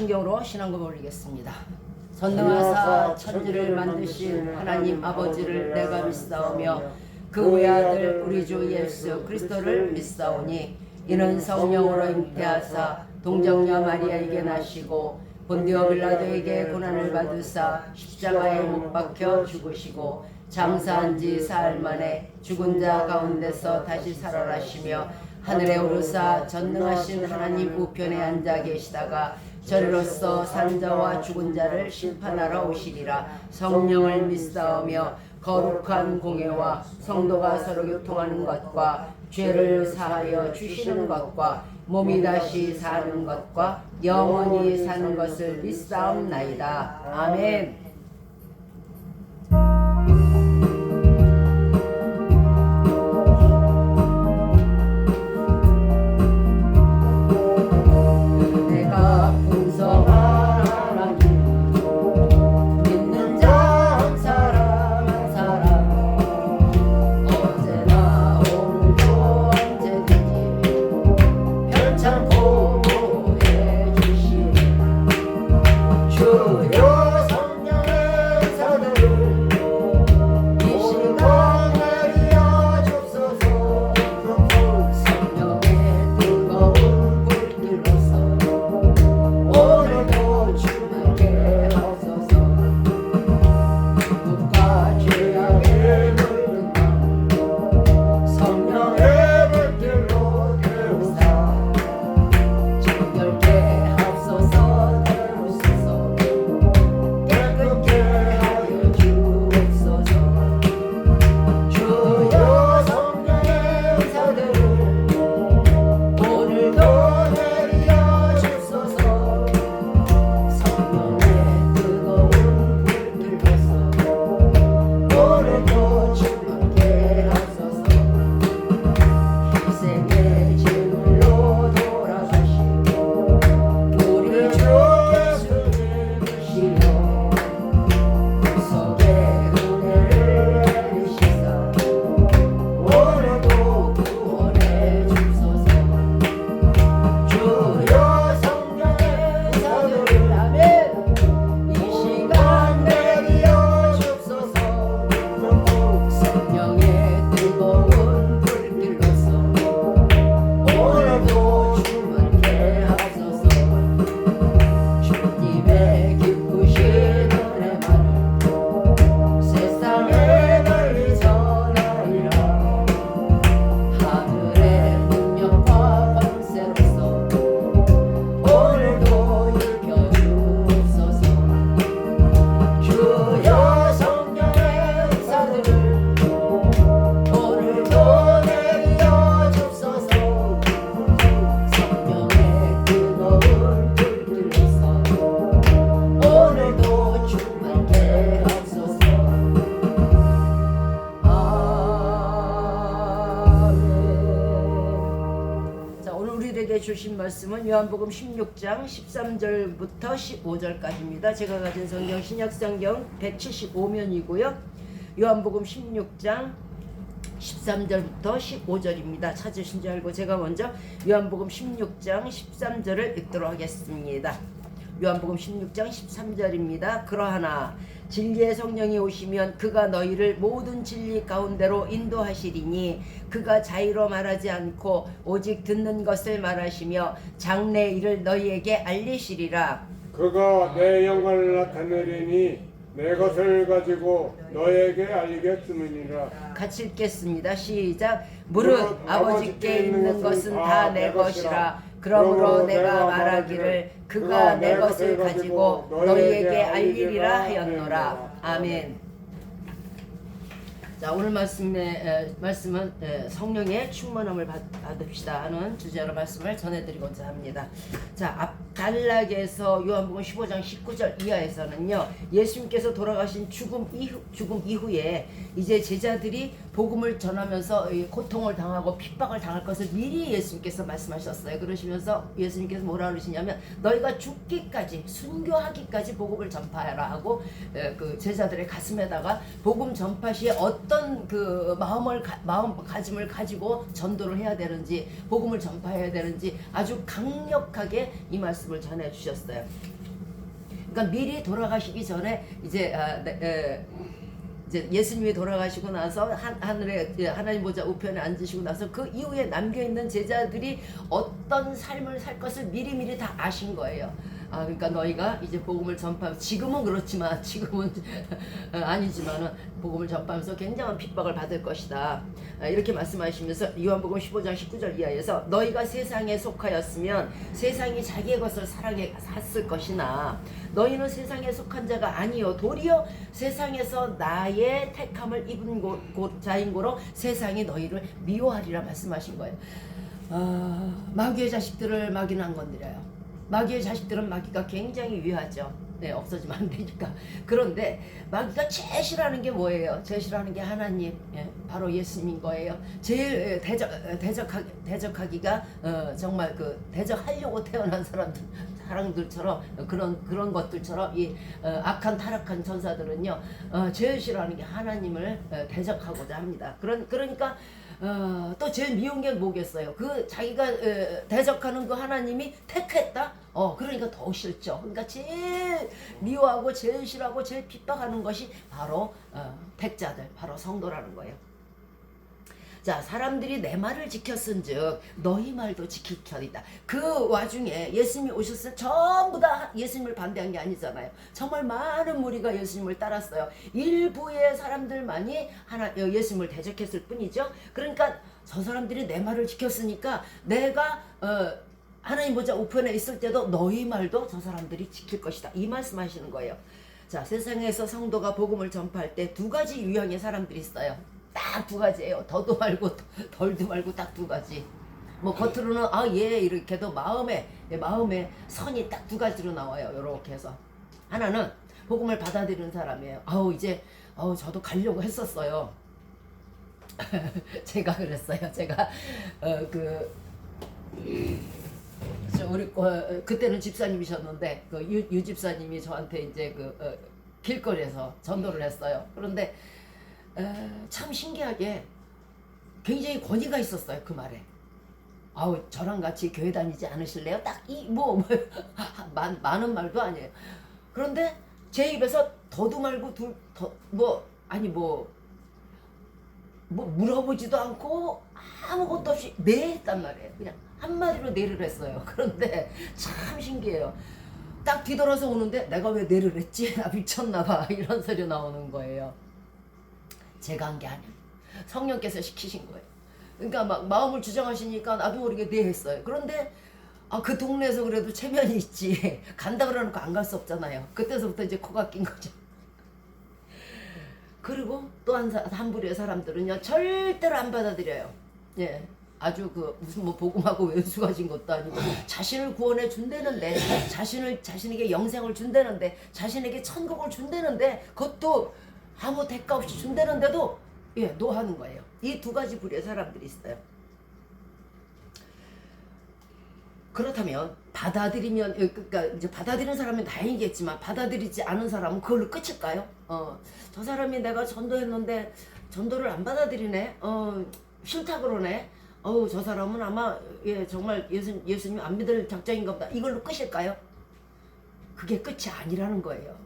사도신경으로 신앙금 올리겠습니다. 전능하사 천지를 만드신 하나님 아버지를 내가 믿사오며 그 외아들 우리 주 예수 그리스도를 믿사오니 이는 성령으로 잉태하사 동정녀 마리아에게 나시고 본디오 빌라도에게 고난을 받으사 십자가에 못 박혀 죽으시고 장사한 지 사흘 만에 죽은 자 가운데서 다시 살아나시며 하늘에 오르사 전능하신 하나님 우편에 앉아 계시다가 저리로서 산 자와 죽은 자를 심판하러 오시리라. 성령을 믿사오며 거룩한 공예와 성도가 서로 교통하는 것과 죄를 사하여 주시는 것과 몸이 다시 사는 것과 영원히 사는 것을 믿사옵나이다. 아멘. 주신 말씀은 요한복음 16장 13절부터 15절까지입니다. 제가 가진 성경 신약성경 175면이고요. 요한복음 16장 13절부터 15절입니다. 찾으신 줄 알고 제가 먼저 요한복음 16장 13절을 읽도록 하겠습니다. 요한복음 16장 13절입니다. 그러하나 진리의 성령이 오시면 그가 너희를 모든 진리 가운데로 인도하시리니 그가 자의로 말하지 않고 오직 듣는 것을 말하시며 장래 일을 너희에게 알리시리라. 그가 내 영광을 나타내리니 내 것을 가지고 너에게 알리겠음이니라. 같이 읽겠습니다. 시작. 무릇 아버지께 있는 것은 다 내 것이라. 그러므로 내가 말하기를 그가 내 것을 가지고 너희에게 알리리라 하였노라. 아멘. 자, 오늘 말씀은 성령의 충만함을 받읍시다 하는 주제로 말씀을 전해드리고자 합니다. 자, 앞 단락에서 요한복음 15장 19절 이하에서는요, 예수님께서 돌아가신 죽음 이후에 이제 제자들이 복음을 전하면서 고통을 당하고 핍박을 당할 것을 미리 예수님께서 말씀하셨어요. 그러시면서 예수님께서 뭐라 그러시냐면 너희가 죽기까지 순교하기까지 복음을 전파하라 하고 그 제자들의 가슴에다가 복음 전파 시에 어떤 그 마음가짐을 가지고 전도를 해야 되는지 복음을 전파해야 되는지 아주 강력하게 이 말씀을 말씀을 전해 주셨어요. 그러니까 미리 돌아가시기 전에 이제 이제 예수님이 돌아가시고 나서 하늘에 하나님 보좌 우편에 앉으시고 나서 그 이후에 남겨 있는 제자들이 어떤 삶을 살 것을 미리미리 다 아신 거예요. 그러니까 너희가 이제 복음을 전파하면서, 지금은 그렇지만 지금은 아니지만은 복음을 전파하면서 굉장한 핍박을 받을 것이다. 이렇게 말씀하시면서 요한복음 15장 19절 이하에서 너희가 세상에 속하였으면 세상이 자기의 것을 사랑했을 것이나 너희는 세상에 속한 자가 아니요 도리어 세상에서 나의 택함을 입은 자인 고로 세상이 너희를 미워하리라 말씀하신 거예요. 마귀의 자식들을 마귀는 안 건드려요. 마귀의 자식들은 마귀가 굉장히 위하죠. 네, 없어지면 안 되니까. 그런데 마귀가 제일 싫어하는 게 뭐예요? 제일 싫어하는 게 하나님, 바로 예수님인 거예요. 제일 대적하기가 정말 그 대적하려고 태어난 사람들처럼 그런 것들처럼 이 악한 타락한 전사들은요 제일 싫어하는 게 하나님을 대적하고자 합니다. 그러니까 또 제일 미운 게 뭐겠어요? 그 자기가 대적하는 그 하나님이 택했다? 그러니까 더 싫죠. 그러니까 제일 미워하고 제일 싫어하고 제일 핍박하는 것이 바로 택자들, 바로 성도라는 거예요. 자, 사람들이 내 말을 지켰은즉 너희 말도 지킬 터이다. 그 와중에 예수님이 오셨을 때 전부 다 예수님을 반대한 게 아니잖아요. 정말 많은 무리가 예수님을 따랐어요. 일부의 사람들만이 예수님을 대적했을 뿐이죠. 그러니까 저 사람들이 내 말을 지켰으니까 내가 하나님 보좌 우편에 있을 때도 너희 말도 저 사람들이 지킬 것이다. 이 말씀하시는 거예요. 자, 세상에서 성도가 복음을 전파할 때 두 가지 유형의 사람들이 있어요. 딱 두 가지예요. 더도 말고 덜도 말고 딱 두 가지. 뭐 겉으로는 이렇게 해도 마음에 선이 딱 두 가지로 나와요. 이렇게 해서 하나는 복음을 받아들이는 사람이에요. 이제 저도 가려고 했었어요. 제가 그랬어요. 제가 우리 그때는 집사님이셨는데 유 집사님이 저한테 이제 길거리에서 전도를 했어요. 그런데 참 신기하게 굉장히 권위가 있었어요. 그 말에. 저랑 같이 교회 다니지 않으실래요? 딱 많은 말도 아니에요. 그런데 제 입에서 더도 말고 물어보지도 않고 아무것도 없이 네 했단 말이에요. 그냥 한마디로 네를 했어요. 그런데 참 신기해요. 딱 뒤돌아서 오는데 내가 왜 네를 했지? 나 미쳤나 봐. 이런 소리 나오는 거예요. 제가 한 게 아니에요. 성령께서 시키신 거예요. 그러니까 막 마음을 주장하시니까 나도 모르게 네 했어요. 그런데 그 동네에서 그래도 체면이 있지. 간다 그러놓고 안 갈 수 없잖아요. 그때서부터 이제 코가 낀 거죠. 그리고 또 한 부류의 사람들은요 절대로 안 받아들여요. 예, 아주 무슨 복음하고 왼수 가진 것도 아니고 자신을 구원해 준다는데, 자신에게 영생을 준다는데, 자신에게 천국을 준다는데, 그것도 아무 대가 없이 준다는데도 노하는 거예요. 이 두 가지 부류의 사람들이 있어요. 그렇다면 그러니까 이제 받아들이는 사람은 다행이겠지만 받아들이지 않은 사람은 그걸로 끝일까요? 저 사람이 내가 전도했는데 전도를 안 받아들이네. 싫다 그러네. 저 사람은 아마 정말 예수님 안 믿을 작정인가 보다. 이걸로 끝일까요? 그게 끝이 아니라는 거예요.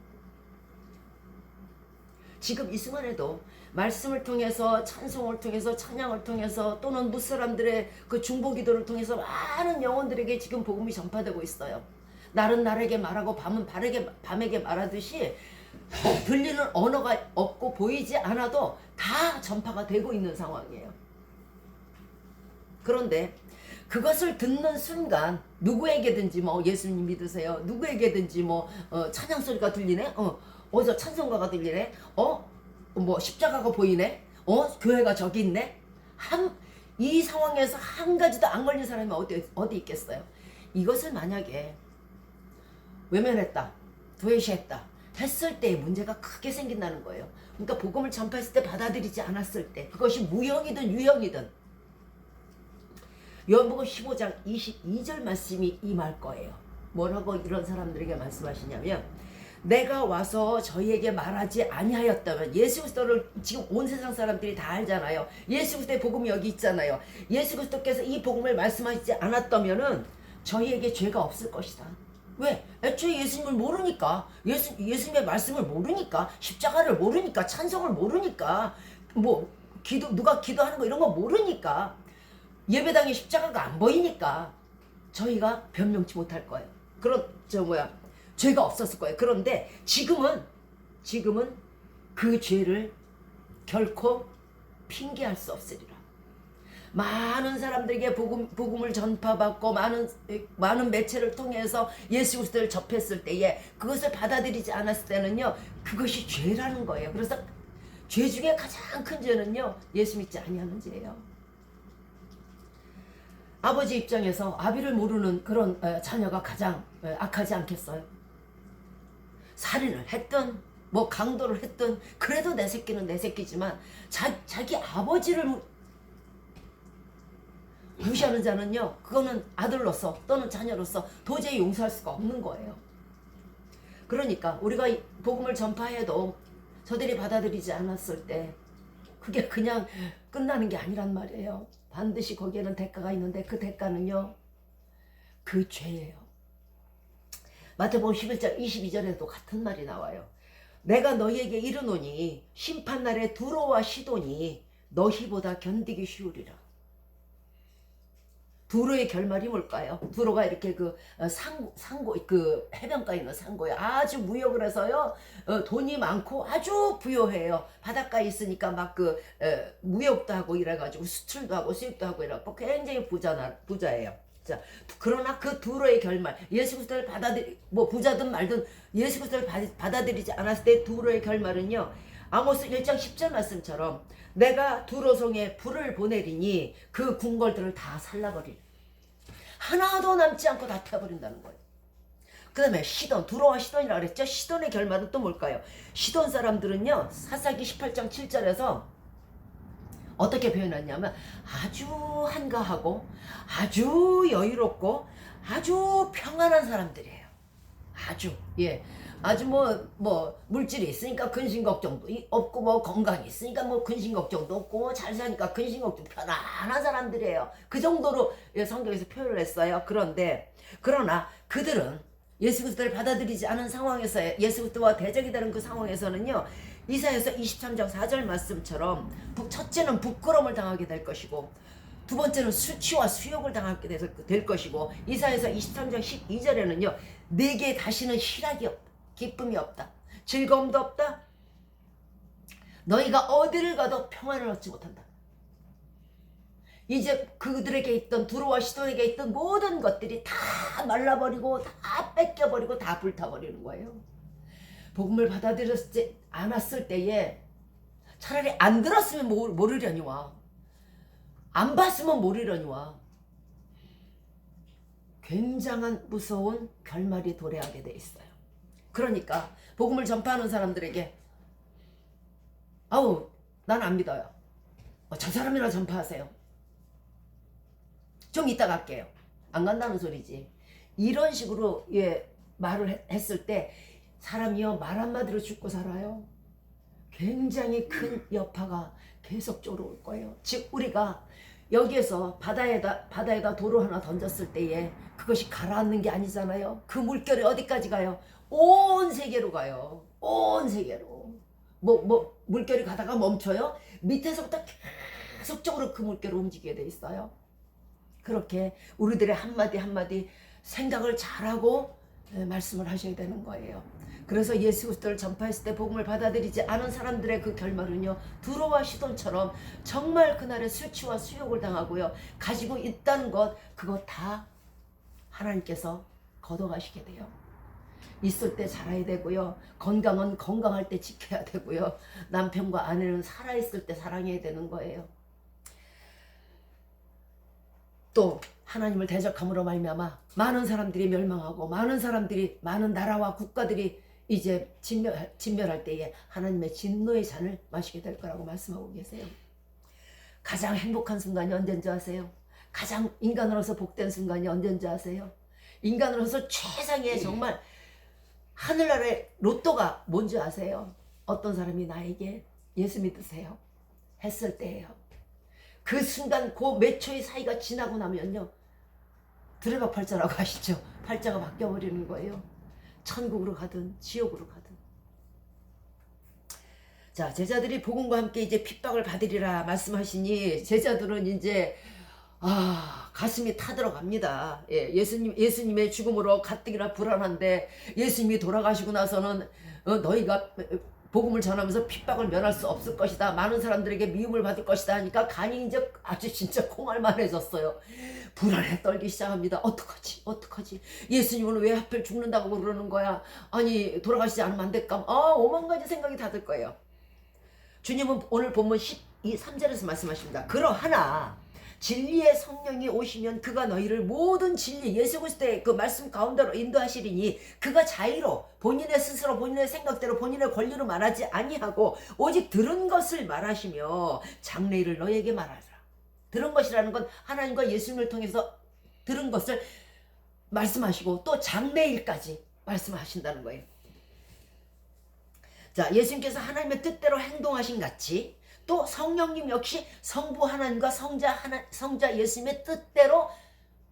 지금 이 순간에도 말씀을 통해서, 찬송을 통해서, 찬양을 통해서, 또는 무사람들의 그 중보기도를 통해서 많은 영혼들에게 지금 복음이 전파되고 있어요. 날은 날에게 말하고 밤은 밤에게 말하듯이 들리는 언어가 없고 보이지 않아도 다 전파가 되고 있는 상황이에요. 그런데 그것을 듣는 순간 누구에게든지 예수님 믿으세요. 누구에게든지 찬양 소리가 들리네. 어디서 찬송가가 들리네. 십자가가 보이네. 교회가 저기 있네. 이 상황에서 한 가지도 안 걸린 사람이 어디 있겠어요? 이것을 만약에 외면했다, 도외시했다 했을 때 문제가 크게 생긴다는 거예요. 그러니까 복음을 전파했을 때 받아들이지 않았을 때, 그것이 무형이든 유형이든, 요한복음 15장 22절 말씀이 임할 거예요. 뭐라고 이런 사람들에게 말씀하시냐면, 내가 와서 저희에게 말하지 아니하였다면, 예수 그리스도를 지금 온 세상 사람들이 다 알잖아요. 예수 그리스도의 복음이 여기 있잖아요. 예수 그리스도께서 이 복음을 말씀하시지 않았다면은 저희에게 죄가 없을 것이다. 왜? 애초에 예수님을 모르니까, 예수님의 말씀을 모르니까, 십자가를 모르니까, 찬송을 모르니까, 뭐 누가 기도하는 거 이런 거 모르니까, 예배당에 십자가가 안 보이니까 저희가 변명치 못할 거예요. 죄가 없었을 거예요. 그런데 지금은 그 죄를 결코 핑계할 수 없으리라. 많은 사람들에게 복음을 전파받고 많은 매체를 통해서 예수 그리스도를 접했을 때에 그것을 받아들이지 않았을 때는요, 그것이 죄라는 거예요. 그래서 죄 중에 가장 큰 죄는요, 예수 믿지 아니하는 죄예요. 아버지 입장에서 아비를 모르는 그런 자녀가 가장 악하지 않겠어요? 살인을 했든 뭐 강도를 했든 그래도 내 새끼는 내 새끼지만 자기 아버지를 무시하는 자는요, 그거는 아들로서 또는 자녀로서 도저히 용서할 수가 없는 거예요. 그러니까 우리가 복음을 전파해도 저들이 받아들이지 않았을 때 그게 그냥 끝나는 게 아니란 말이에요. 반드시 거기에는 대가가 있는데 그 대가는요, 그 죄예요. 마태복음 11장 22절에도 같은 말이 나와요. 내가 너희에게 이르노니 심판날에 두로와 시돈이 너희보다 견디기 쉬우리라. 두로의 결말이 뭘까요? 두로가 이렇게 상고 해변가에 있는 상고에 아주 무역을 해서요, 돈이 많고 아주 부유해요. 바닷가에 있으니까 막 무역도 하고 이래가지고 수출도 하고 수입도 하고 이래갖고 굉장히 부자예요. 자, 그러나 그 두로의 결말, 예수 그리스도를 부자든 말든 예수 그리스도를 받아들이지 않았을 때 두로의 결말은요, 아모스 1장 10절 말씀처럼 내가 두로성에 불을 보내리니 그 궁궐들을 다 살라버리리. 하나도 남지 않고 다 태워버린다는 거예요. 그 다음에 시돈, 두로와 시돈이라고 그랬죠. 시돈의 결말은 또 뭘까요? 시돈 사람들은요, 사사기 18장 7절에서 어떻게 표현했냐면 아주 한가하고 아주 여유롭고 아주 평안한 사람들이에요. 아주 물질이 있으니까 근심 걱정도 없고 뭐 건강이 있으니까 뭐 근심 걱정도 없고 뭐 잘 사니까 근심 걱정 편안한 사람들이에요. 그 정도로 성경에서 표현을 했어요. 그러나 그들은 예수 그리스도를 받아들이지 않은 상황에서 예수 그리스도와 대적이 되는 그 상황에서는요, 이사야서 23장 4절 말씀처럼 첫째는 부끄러움을 당하게 될 것이고 두 번째는 수치와 수욕을 당하게 될 것이고 이사야서 23장 12절에는요, 내게 다시는 희락이 없다, 기쁨이 없다, 즐거움도 없다, 너희가 어디를 가도 평안을 얻지 못한다. 이제 그들에게 있던 두로와 시돈에게 있던 모든 것들이 다 말라버리고 다 뺏겨버리고 다 불타버리는 거예요. 복음을 받아들였지 않았을 때에 차라리 안 들었으면 모르려니와 안 봤으면 모르려니와 굉장한 무서운 결말이 도래하게 돼 있어요. 그러니까 복음을 전파하는 사람들에게 난 안 믿어요. 저 사람이나 전파하세요. 좀 이따 갈게요. 안 간다는 소리지. 이런 식으로 말을 했을 때 사람이요, 말 한마디로 죽고 살아요. 굉장히 큰 여파가 계속적으로 올 거예요. 즉 우리가 여기에서 바다에다 돌을 하나 던졌을 때에 그것이 가라앉는 게 아니잖아요. 그 물결이 어디까지 가요? 온 세계로 가요. 온 세계로. 물결이 가다가 멈춰요? 밑에서부터 계속적으로 그 물결이 움직이게 돼 있어요. 그렇게 우리들의 한마디 한마디 생각을 잘하고 말씀을 하셔야 되는 거예요. 그래서 예수 그리스도를 전파했을 때 복음을 받아들이지 않은 사람들의 그 결말은요, 두로와 시돈처럼 정말 그날의 수치와 수욕을 당하고요, 가지고 있다는 것, 그거 다 하나님께서 걷어가시게 돼요. 있을 때 살아야 되고요, 건강은 건강할 때 지켜야 되고요, 남편과 아내는 살아있을 때 사랑해야 되는 거예요. 또 하나님을 대적함으로 말미암아 많은 사람들이 멸망하고 많은 나라와 국가들이 이제 진멸할 때에 하나님의 진노의 잔을 마시게 될 거라고 말씀하고 계세요. 가장 행복한 순간이 언제인지 아세요? 가장 인간으로서 복된 순간이 언제인지 아세요? 인간으로서 최상의 정말 하늘나라의 로또가 뭔지 아세요? 어떤 사람이 나에게 예수 믿으세요 했을 때예요. 그 순간 그 몇 초의 사이가 지나고 나면요, 드레가 팔자라고 하시죠. 팔자가 바뀌어버리는 거예요. 천국으로 가든 지옥으로 가든. 자, 제자들이 복음과 함께 이제 핍박을 받으리라 말씀하시니 제자들은 이제 가슴이 타들어갑니다. 예, 예수님의 죽음으로 가뜩이나 불안한데 예수님이 돌아가시고 나서는 너희가 복음을 전하면서 핍박을 면할 수 없을 것이다. 많은 사람들에게 미움을 받을 것이다 하니까 간이 이제 아주 진짜 콩알만해졌어요. 불안에 떨기 시작합니다. 어떡하지? 예수님은 왜 하필 죽는다고 그러는 거야? 아니 돌아가시지 않으면 안 될까? 오만 가지 생각이 다 들 거예요. 주님은 오늘 본문 3절에서 말씀하십니다. 그러하나 진리의 성령이 오시면 그가 너희를 모든 진리 예수 그리스도의 그 말씀 가운데로 인도하시리니 그가 자유로 본인의 스스로 본인의 생각대로 본인의 권리로 말하지 아니하고 오직 들은 것을 말하시며 장래일을 너희에게 말하라. 들은 것이라는 건 하나님과 예수님을 통해서 들은 것을 말씀하시고 또 장래일까지 말씀하신다는 거예요. 자, 예수님께서 하나님의 뜻대로 행동하신 같이 또 성령님 역시 성부 하나님과 성자 예수님의 뜻대로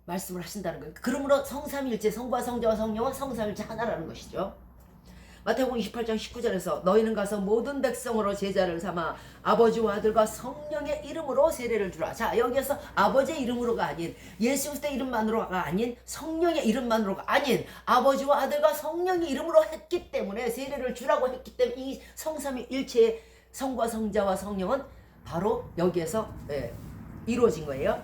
말씀을 하신다는 거예요. 그러므로 성삼일체 성부와 성자와 성령은 성삼일체 하나라는 것이죠. 마태복음 28장 19절에서 너희는 가서 모든 백성으로 제자를 삼아 아버지와 아들과 성령의 이름으로 세례를 주라. 자, 여기에서 아버지의 이름으로가 아닌 예수 그리스도의 이름만으로가 아닌 성령의 이름만으로가 아닌 아버지와 아들과 성령의 이름으로 했기 때문에 세례를 주라고 했기 때문에 이 성삼위일체의 성과 성자와 성령은 바로 여기에서 이루어진 거예요.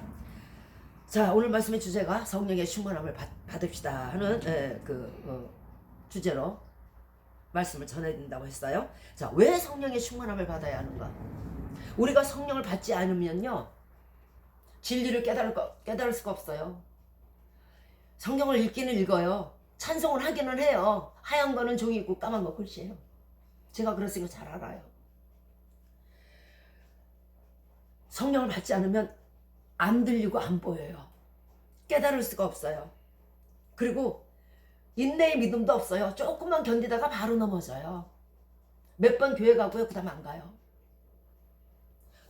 자, 오늘 말씀의 주제가 성령의 충만함을 받읍시다 하는 주제로 말씀을 전해드린다고 했어요. 자, 왜 성령의 충만함을 받아야 하는가? 우리가 성령을 받지 않으면요 진리를 깨달을 수가 없어요. 성경을 읽기는 읽어요. 찬송을 하기는 해요. 하얀 거는 종이고 까만 거 글씨예요. 제가 그랬으니까 잘 알아요. 성령을 받지 않으면 안 들리고 안 보여요. 깨달을 수가 없어요. 그리고 인내의 믿음도 없어요. 조금만 견디다가 바로 넘어져요. 몇 번 교회 가고요. 그 다음 안 가요.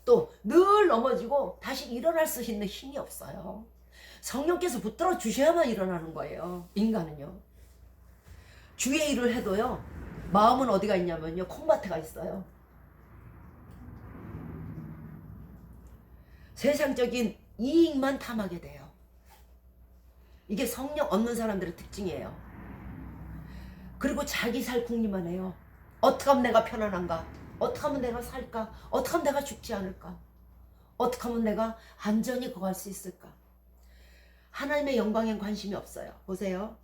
또 늘 넘어지고 다시 일어날 수 있는 힘이 없어요. 성령께서 붙들어 주셔야만 일어나는 거예요. 인간은요. 주의 일을 해도요. 마음은 어디가 있냐면요. 콩밭에가 있어요. 세상적인 이익만 탐하게 돼요. 이게 성령 없는 사람들의 특징이에요. 그리고 자기 살 궁리만 해요. 어떻게 하면 내가 편안한가? 어떻게 하면 내가 살까? 어떻게 하면 내가 죽지 않을까? 어떻게 하면 내가 안전히 거할 수 있을까? 하나님의 영광엔 관심이 없어요. 보세요.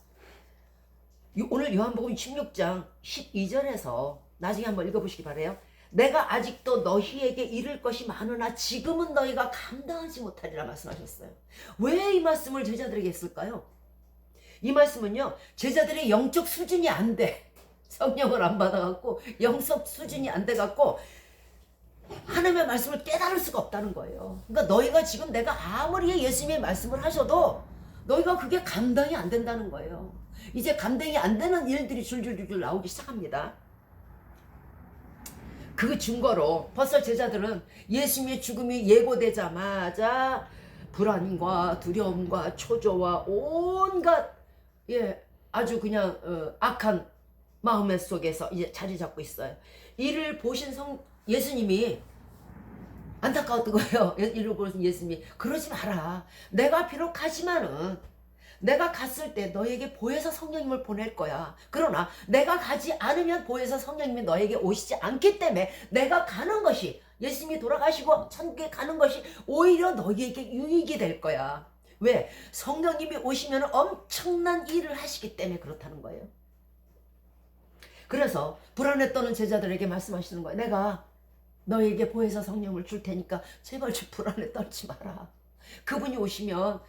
오늘 요한복음 16장 12절에서 나중에 한번 읽어보시기 바라요. 내가 아직도 너희에게 이를 것이 많으나 지금은 너희가 감당하지 못하리라 말씀하셨어요. 왜 이 말씀을 제자들에게 했을까요? 이 말씀은요. 제자들의 영적 수준이 안 돼. 성령을 안 받아갖고 영적 수준이 안 돼갖고 하나님의 말씀을 깨달을 수가 없다는 거예요. 그러니까 너희가 지금 내가 아무리 예수님의 말씀을 하셔도 너희가 그게 감당이 안 된다는 거예요. 이제 감당이 안 되는 일들이 줄줄줄 나오기 시작합니다. 그 증거로 벌써 제자들은 예수님의 죽음이 예고되자마자 불안과 두려움과 초조와 온갖 아주 그냥 악한 마음의 속에서 이제 자리 잡고 있어요. 이를 보신 예수님이 안타까웠던 거예요. 이를 보신 예수님이 그러지 마라. 내가 비록 가지만은 내가 갔을 때 너에게 보혜사 성령님을 보낼 거야. 그러나 내가 가지 않으면 보혜사 성령님이 너에게 오시지 않기 때문에 내가 가는 것이 예수님이 돌아가시고 천국에 가는 것이 오히려 너희에게 유익이 될 거야. 왜? 성령님이 오시면 엄청난 일을 하시기 때문에 그렇다는 거예요. 그래서 불안에 떠는 제자들에게 말씀하시는 거예요. 내가 너에게 보혜사 성령을 줄 테니까 제발 좀 불안에 떨지 마라. 그분이 오시면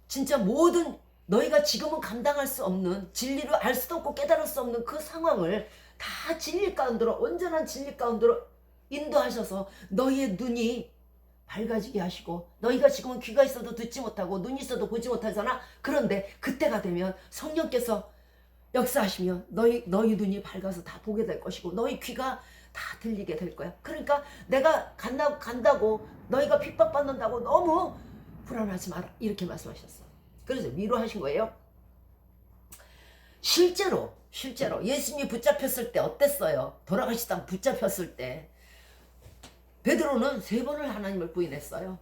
진짜 모든 너희가 지금은 감당할 수 없는 진리를 알 수도 없고 깨달을 수 없는 그 상황을 다 진리 가운데로 온전한 진리 가운데로 인도하셔서 너희의 눈이 밝아지게 하시고 너희가 지금은 귀가 있어도 듣지 못하고 눈이 있어도 보지 못하잖아. 그런데 그때가 되면 성령께서 역사하시면 너희 눈이 밝아서 다 보게 될 것이고 너희 귀가 다 들리게 될 거야. 그러니까 내가 간다고 너희가 핍박받는다고 너무 불안하지 마라. 이렇게 말씀하셨어. 그래서 위로하신 거예요. 실제로 예수님이 붙잡혔을 때 어땠어요? 돌아가시다 붙잡혔을 때 베드로는 3번을 하나님을 부인했어요.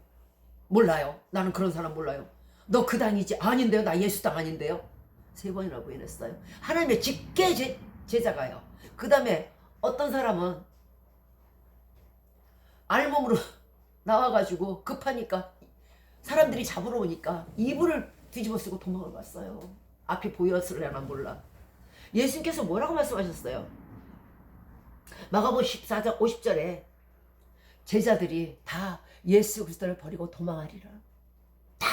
몰라요. 나는 그런 사람 몰라요. 너 그 당이지? 아닌데요. 나 예수 당 아닌데요. 3번이나 부인했어요. 하나님의 직계 제자가요. 그 다음에 어떤 사람은 알몸으로 나와가지고 급하니까 사람들이 잡으러 오니까 이불을 뒤집어 쓰고 도망을 갔어요. 앞이 보였으려나 몰라. 예수님께서 뭐라고 말씀하셨어요? 마가복음 14장 50절에 제자들이 다 예수 그리스도를 버리고 도망하리라. 다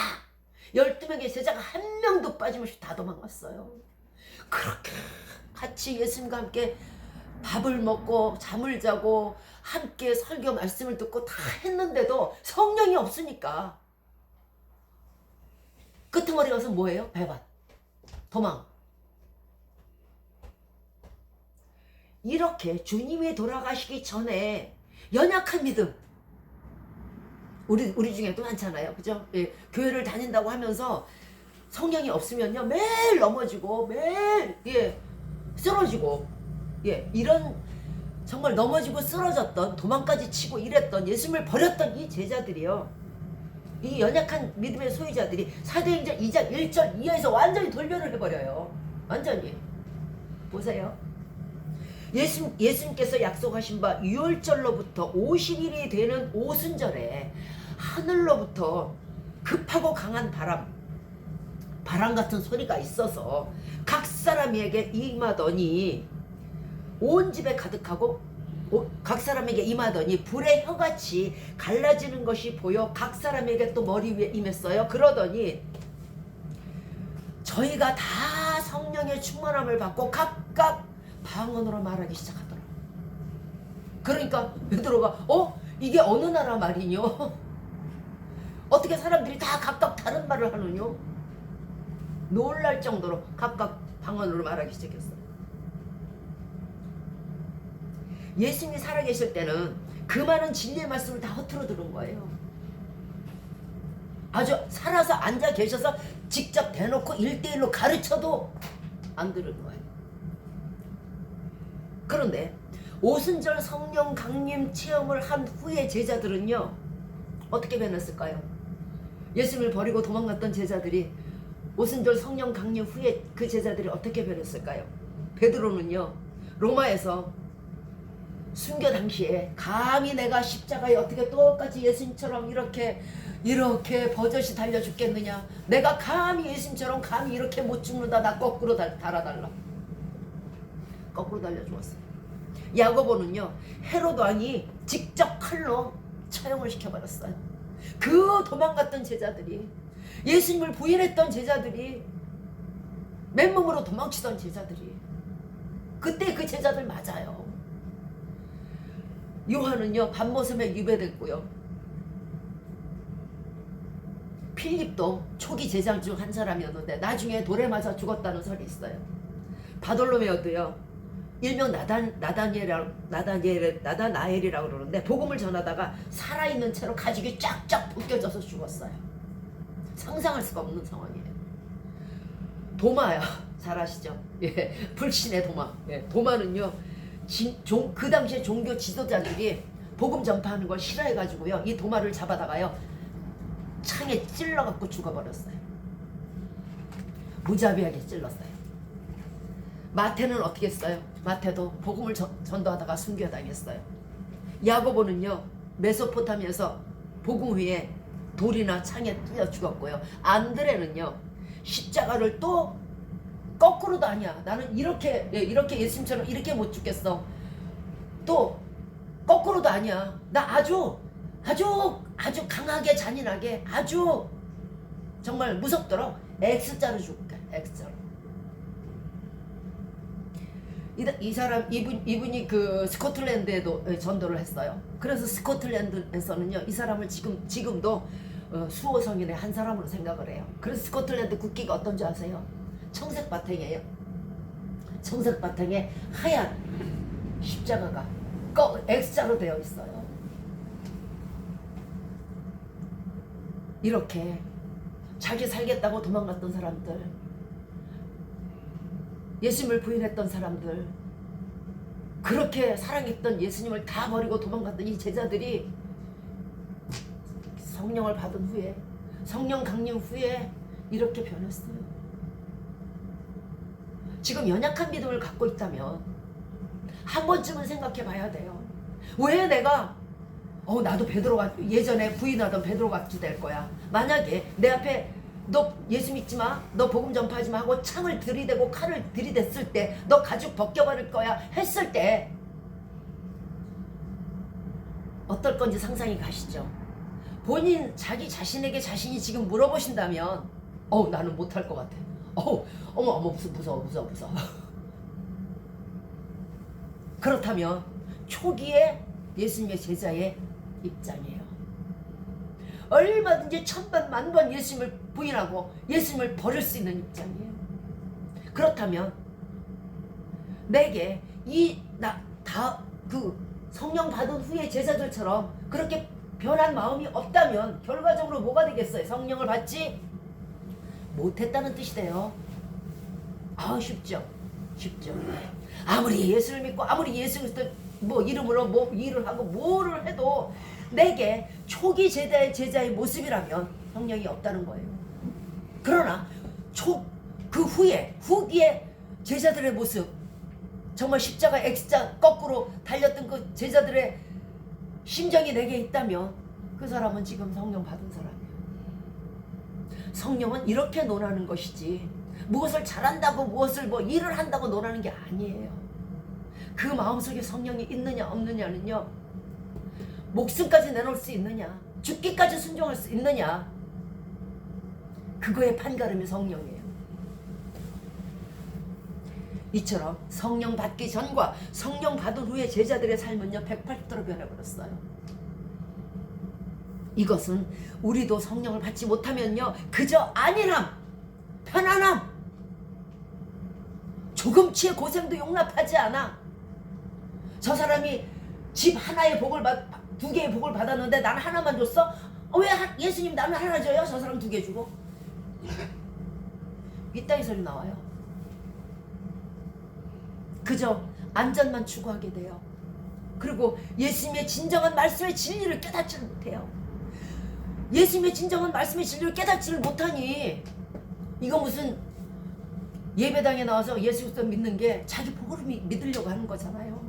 12명의 제자가 한 명도 빠짐없이 다 도망갔어요. 그렇게 같이 예수님과 함께 밥을 먹고 잠을 자고 함께 설교 말씀을 듣고 다 했는데도 성령이 없으니까 끄트머리 가서 뭐예요? 배반, 도망. 이렇게 주님이 돌아가시기 전에 연약한 믿음, 우리 중에도 많잖아요. 그죠? 예, 교회를 다닌다고 하면서 성령이 없으면요 매일 넘어지고 매일 쓰러지고 이런 정말 넘어지고 쓰러졌던, 도망까지 치고 이랬던, 예수님을 버렸던 이 제자들이요, 이 연약한 믿음의 소유자들이 사도행전 2장 1절 이하에서 완전히 돌변을 해버려요. 완전히. 보세요. 예수님께서 약속하신 바 6월절로부터 50일이 되는 오순절에 하늘로부터 급하고 강한 바람 같은 소리가 있어서 각 사람에게 임하더니 온 집에 가득하고 각 사람에게 임하더니 불의 혀같이 갈라지는 것이 보여 각 사람에게 또 머리 위에 임했어요. 그러더니 저희가 다 성령의 충만함을 받고 각각 방언으로 말하기 시작하더라. 그러니까 베드로가 이게 어느 나라 말이뇨? 어떻게 사람들이 다 각각 다른 말을 하느뇨? 놀랄 정도로 각각 방언으로 말하기 시작했어요. 예수님이 살아계실 때는 그 많은 진리의 말씀을 다 허투루 들은 거예요. 아주 살아서 앉아 계셔서 직접 대놓고 1대1로 가르쳐도 안 들은 거예요. 그런데 오순절 성령 강림 체험을 한 후에 제자들은요 어떻게 변했을까요? 예수님을 버리고 도망갔던 제자들이 오순절 성령 강림 후에 그 제자들이 어떻게 변했을까요? 베드로는요 로마에서 순교 당시에 감히 내가 십자가에 어떻게 똑같이 예수님처럼 이렇게 버젓이 달려 죽겠느냐, 내가 감히 예수님처럼 감히 이렇게 못 죽는다, 나 거꾸로 달아달라. 거꾸로 달려 죽었어요. 야고보는요 헤롯 왕이 직접 칼로 처형을 시켜버렸어요. 그 도망갔던 제자들이, 예수님을 부인했던 제자들이, 맨몸으로 도망치던 제자들이, 그때 그 제자들 맞아요. 요한은요 밤모섬에 유배됐고요, 필립도 초기 제자 중 한 사람이었는데 나중에 돌에 맞아 죽었다는 설이 있어요. 바돌로메오도요 일명 나다나엘이라고 그러는데 복음을 전하다가 살아있는 채로 가죽이 쫙쫙 벗겨져서 죽었어요. 상상할 수가 없는 상황이에요. 도마야, 잘 아시죠? 불신의 도마. 도마는요 그 당시에 종교 지도자들이 복음 전파하는 걸 싫어해가지고요 이 도마를 잡아다가요 창에 찔러갖고 죽어버렸어요. 무자비하게 찔렀어요. 마태는 어떻게 했어요? 마태도 복음을 전도하다가 순교당했어요. 야고보는요 메소포타미아에서 복음 위에 돌이나 창에 뚫려 죽었고요. 안드레는요 십자가를 또 거꾸로도 아니야, 나는 이렇게 예수님처럼 이렇게 못 죽겠어, 또 거꾸로도 아니야, 나 아주 강하게 잔인하게 아주 정말 무섭도록 X자로 죽을게. X자로. 이분이 그 스코틀랜드에도 전도를 했어요. 그래서 스코틀랜드에서는요 이 사람을 지금도 수호성인의 한 사람으로 생각을 해요. 그래서 스코틀랜드 국기가 어떤지 아세요? 청색 바탕이에요. 청색 바탕에 하얀 십자가가 X자로 되어 있어요. 이렇게 자기 살겠다고 도망갔던 사람들, 예수님을 부인했던 사람들, 그렇게 사랑했던 예수님을 다 버리고 도망갔던 이 제자들이 성령을 받은 후에, 성령 강림 후에 이렇게 변했어요. 지금 연약한 믿음을 갖고 있다면 한 번쯤은 생각해 봐야 돼요. 왜 내가 나도 베드로가, 예전에 부인하던 베드로가 될 거야. 만약에 내 앞에 너 예수 믿지 마, 너 복음 전파하지 마 하고 창을 들이대고 칼을 들이댔을 때, 너 가죽 벗겨버릴 거야 했을 때 어떨 건지 상상이 가시죠? 본인 자기 자신에게 자신이 지금 물어보신다면 나는 못할 것 같아. 어머 무서워. 그렇다면 초기에 예수님의 제자의 입장이에요. 얼마든지 천번 만번 예수님을 부인하고 예수님을 버릴 수 있는 입장이에요. 그렇다면 내게 그 성령 받은 후에 제자들처럼 그렇게 변한 마음이 없다면 결과적으로 뭐가 되겠어요? 성령을 받지 못했다는 뜻이 돼요. 쉽죠. 아무리 예수를 믿고 아무리 예수 그리스도 이름으로 일을 하고 뭐를 해도 내게 초기 제자의 모습이라면 성령이 없다는 거예요. 그러나 그 후기에 제자들의 모습, 정말 십자가 X자 거꾸로 달렸던 그 제자들의 심정이 내게 있다면 그 사람은 지금 성령 받은 사람이에요. 성령은 이렇게 논하는 것이지 무엇을 잘한다고 무엇을 일을 한다고 논하는 게 아니에요. 그 마음속에 성령이 있느냐 없느냐는요, 목숨까지 내놓을 수 있느냐, 죽기까지 순종할 수 있느냐, 그거의 판가름이 성령이에요. 이처럼 성령 받기 전과 성령 받은 후에 제자들의 삶은요 180도로 변해버렸어요. 이것은 우리도 성령을 받지 못하면요 그저 안일함, 편안함, 조금치의 고생도 용납하지 않아. 저 사람이 집 하나의 복을 두 개의 복을 받았는데 나는 하나만 줬어? 왜 예수님 나는 하나 줘요? 저 사람 두 개 주고. 이따위 소리 나와요. 그저 안전만 추구하게 돼요. 그리고 예수님의 진정한 말씀의 진리를 깨닫지를 못해요. 예수님의 진정한 말씀의 진리를 깨닫지를 못하니 이거 무슨 예배당에 나와서 예수 그리스도 믿는 게 자기 복으로 믿으려고 하는 거잖아요.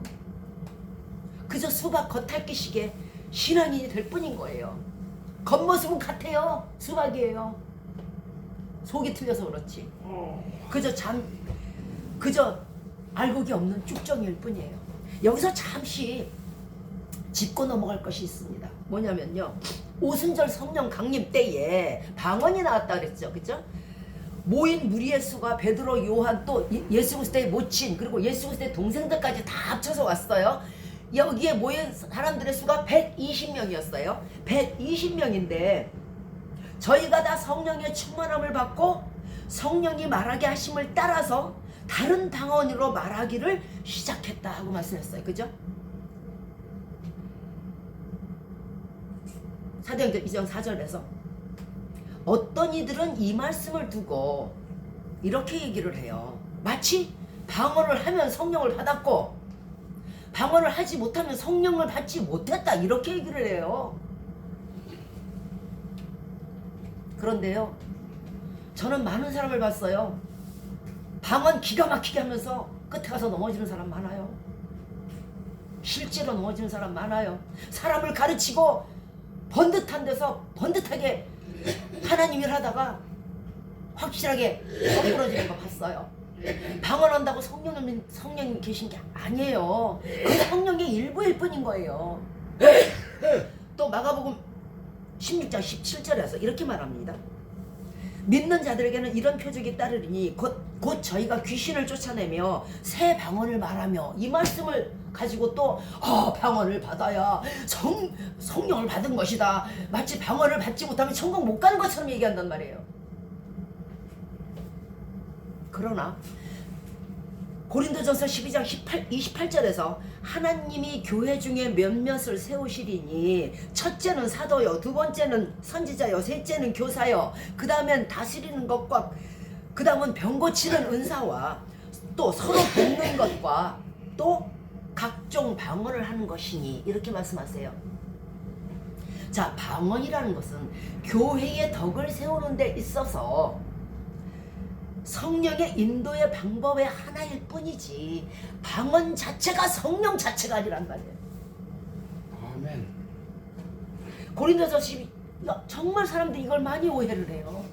그저 수박 겉핥기식의 신앙인이 될 뿐인 거예요. 겉모습은 같아요. 수박이에요. 속이 틀려서 그렇지. 그저 알곡이 없는 쭉정이일 뿐이에요. 여기서 잠시 짚고 넘어갈 것이 있습니다. 뭐냐면요, 오순절 성령 강림 때에 방언이 나왔다 그랬죠. 그죠? 모인 무리의 수가 베드로, 요한, 또 예수 그리스도의 모친, 그리고 예수 그리스도의 동생들까지 다 합쳐서 왔어요. 여기에 모인 사람들의 수가 120명이었어요. 120명인데 저희가 다 성령의 충만함을 받고 성령이 말하게 하심을 따라서 다른 방언으로 말하기를 시작했다 하고 말씀했어요. 그죠? 사도행전 2장 4절에서 어떤 이들은 이 말씀을 두고 이렇게 얘기를 해요. 마치 방언을 하면 성령을 받았고 방언을 하지 못하면 성령을 받지 못했다, 이렇게 얘기를 해요. 그런데요, 저는 많은 사람을 봤어요. 방언 기가 막히게 하면서 끝에 가서 넘어지는 사람 많아요. 실제로 넘어지는 사람 많아요. 사람을 가르치고 번듯한 데서 번듯하게 하나님 일 하다가 확실하게 엎부러지는 거 봤어요. 방언한다고 성령님 계신 게 아니에요. 그 성령의 일부일 뿐인 거예요. 또 마가복음 16장 17절에서 이렇게 말합니다. 믿는 자들에게는 이런 표적이 따르리니 곧 저희가 귀신을 쫓아내며 새 방언을 말하며, 이 말씀을 가지고 또 방언을 받아야 성령을 받은 것이다, 마치 방언을 받지 못하면 천국 못 가는 것처럼 얘기한단 말이에요. 그러나 고린도전서 12장 28절에서 하나님이 교회 중에 몇몇을 세우시리니 첫째는 사도요, 두 번째는 선지자요, 셋째는 교사요, 그 다음엔 다스리는 것과 그 다음은 병 고치는 은사와 또 서로 돕는 것과 또 각종 방언을 하는 것이니 이렇게 말씀하세요. 자, 방언이라는 것은 교회의 덕을 세우는 데 있어서 성령의 인도의 방법의 하나일 뿐이지 방언 자체가 성령 자체가 아니란 말이에요. 아멘. 고린도서 12 정말 사람들이 이걸 많이 오해를 해요.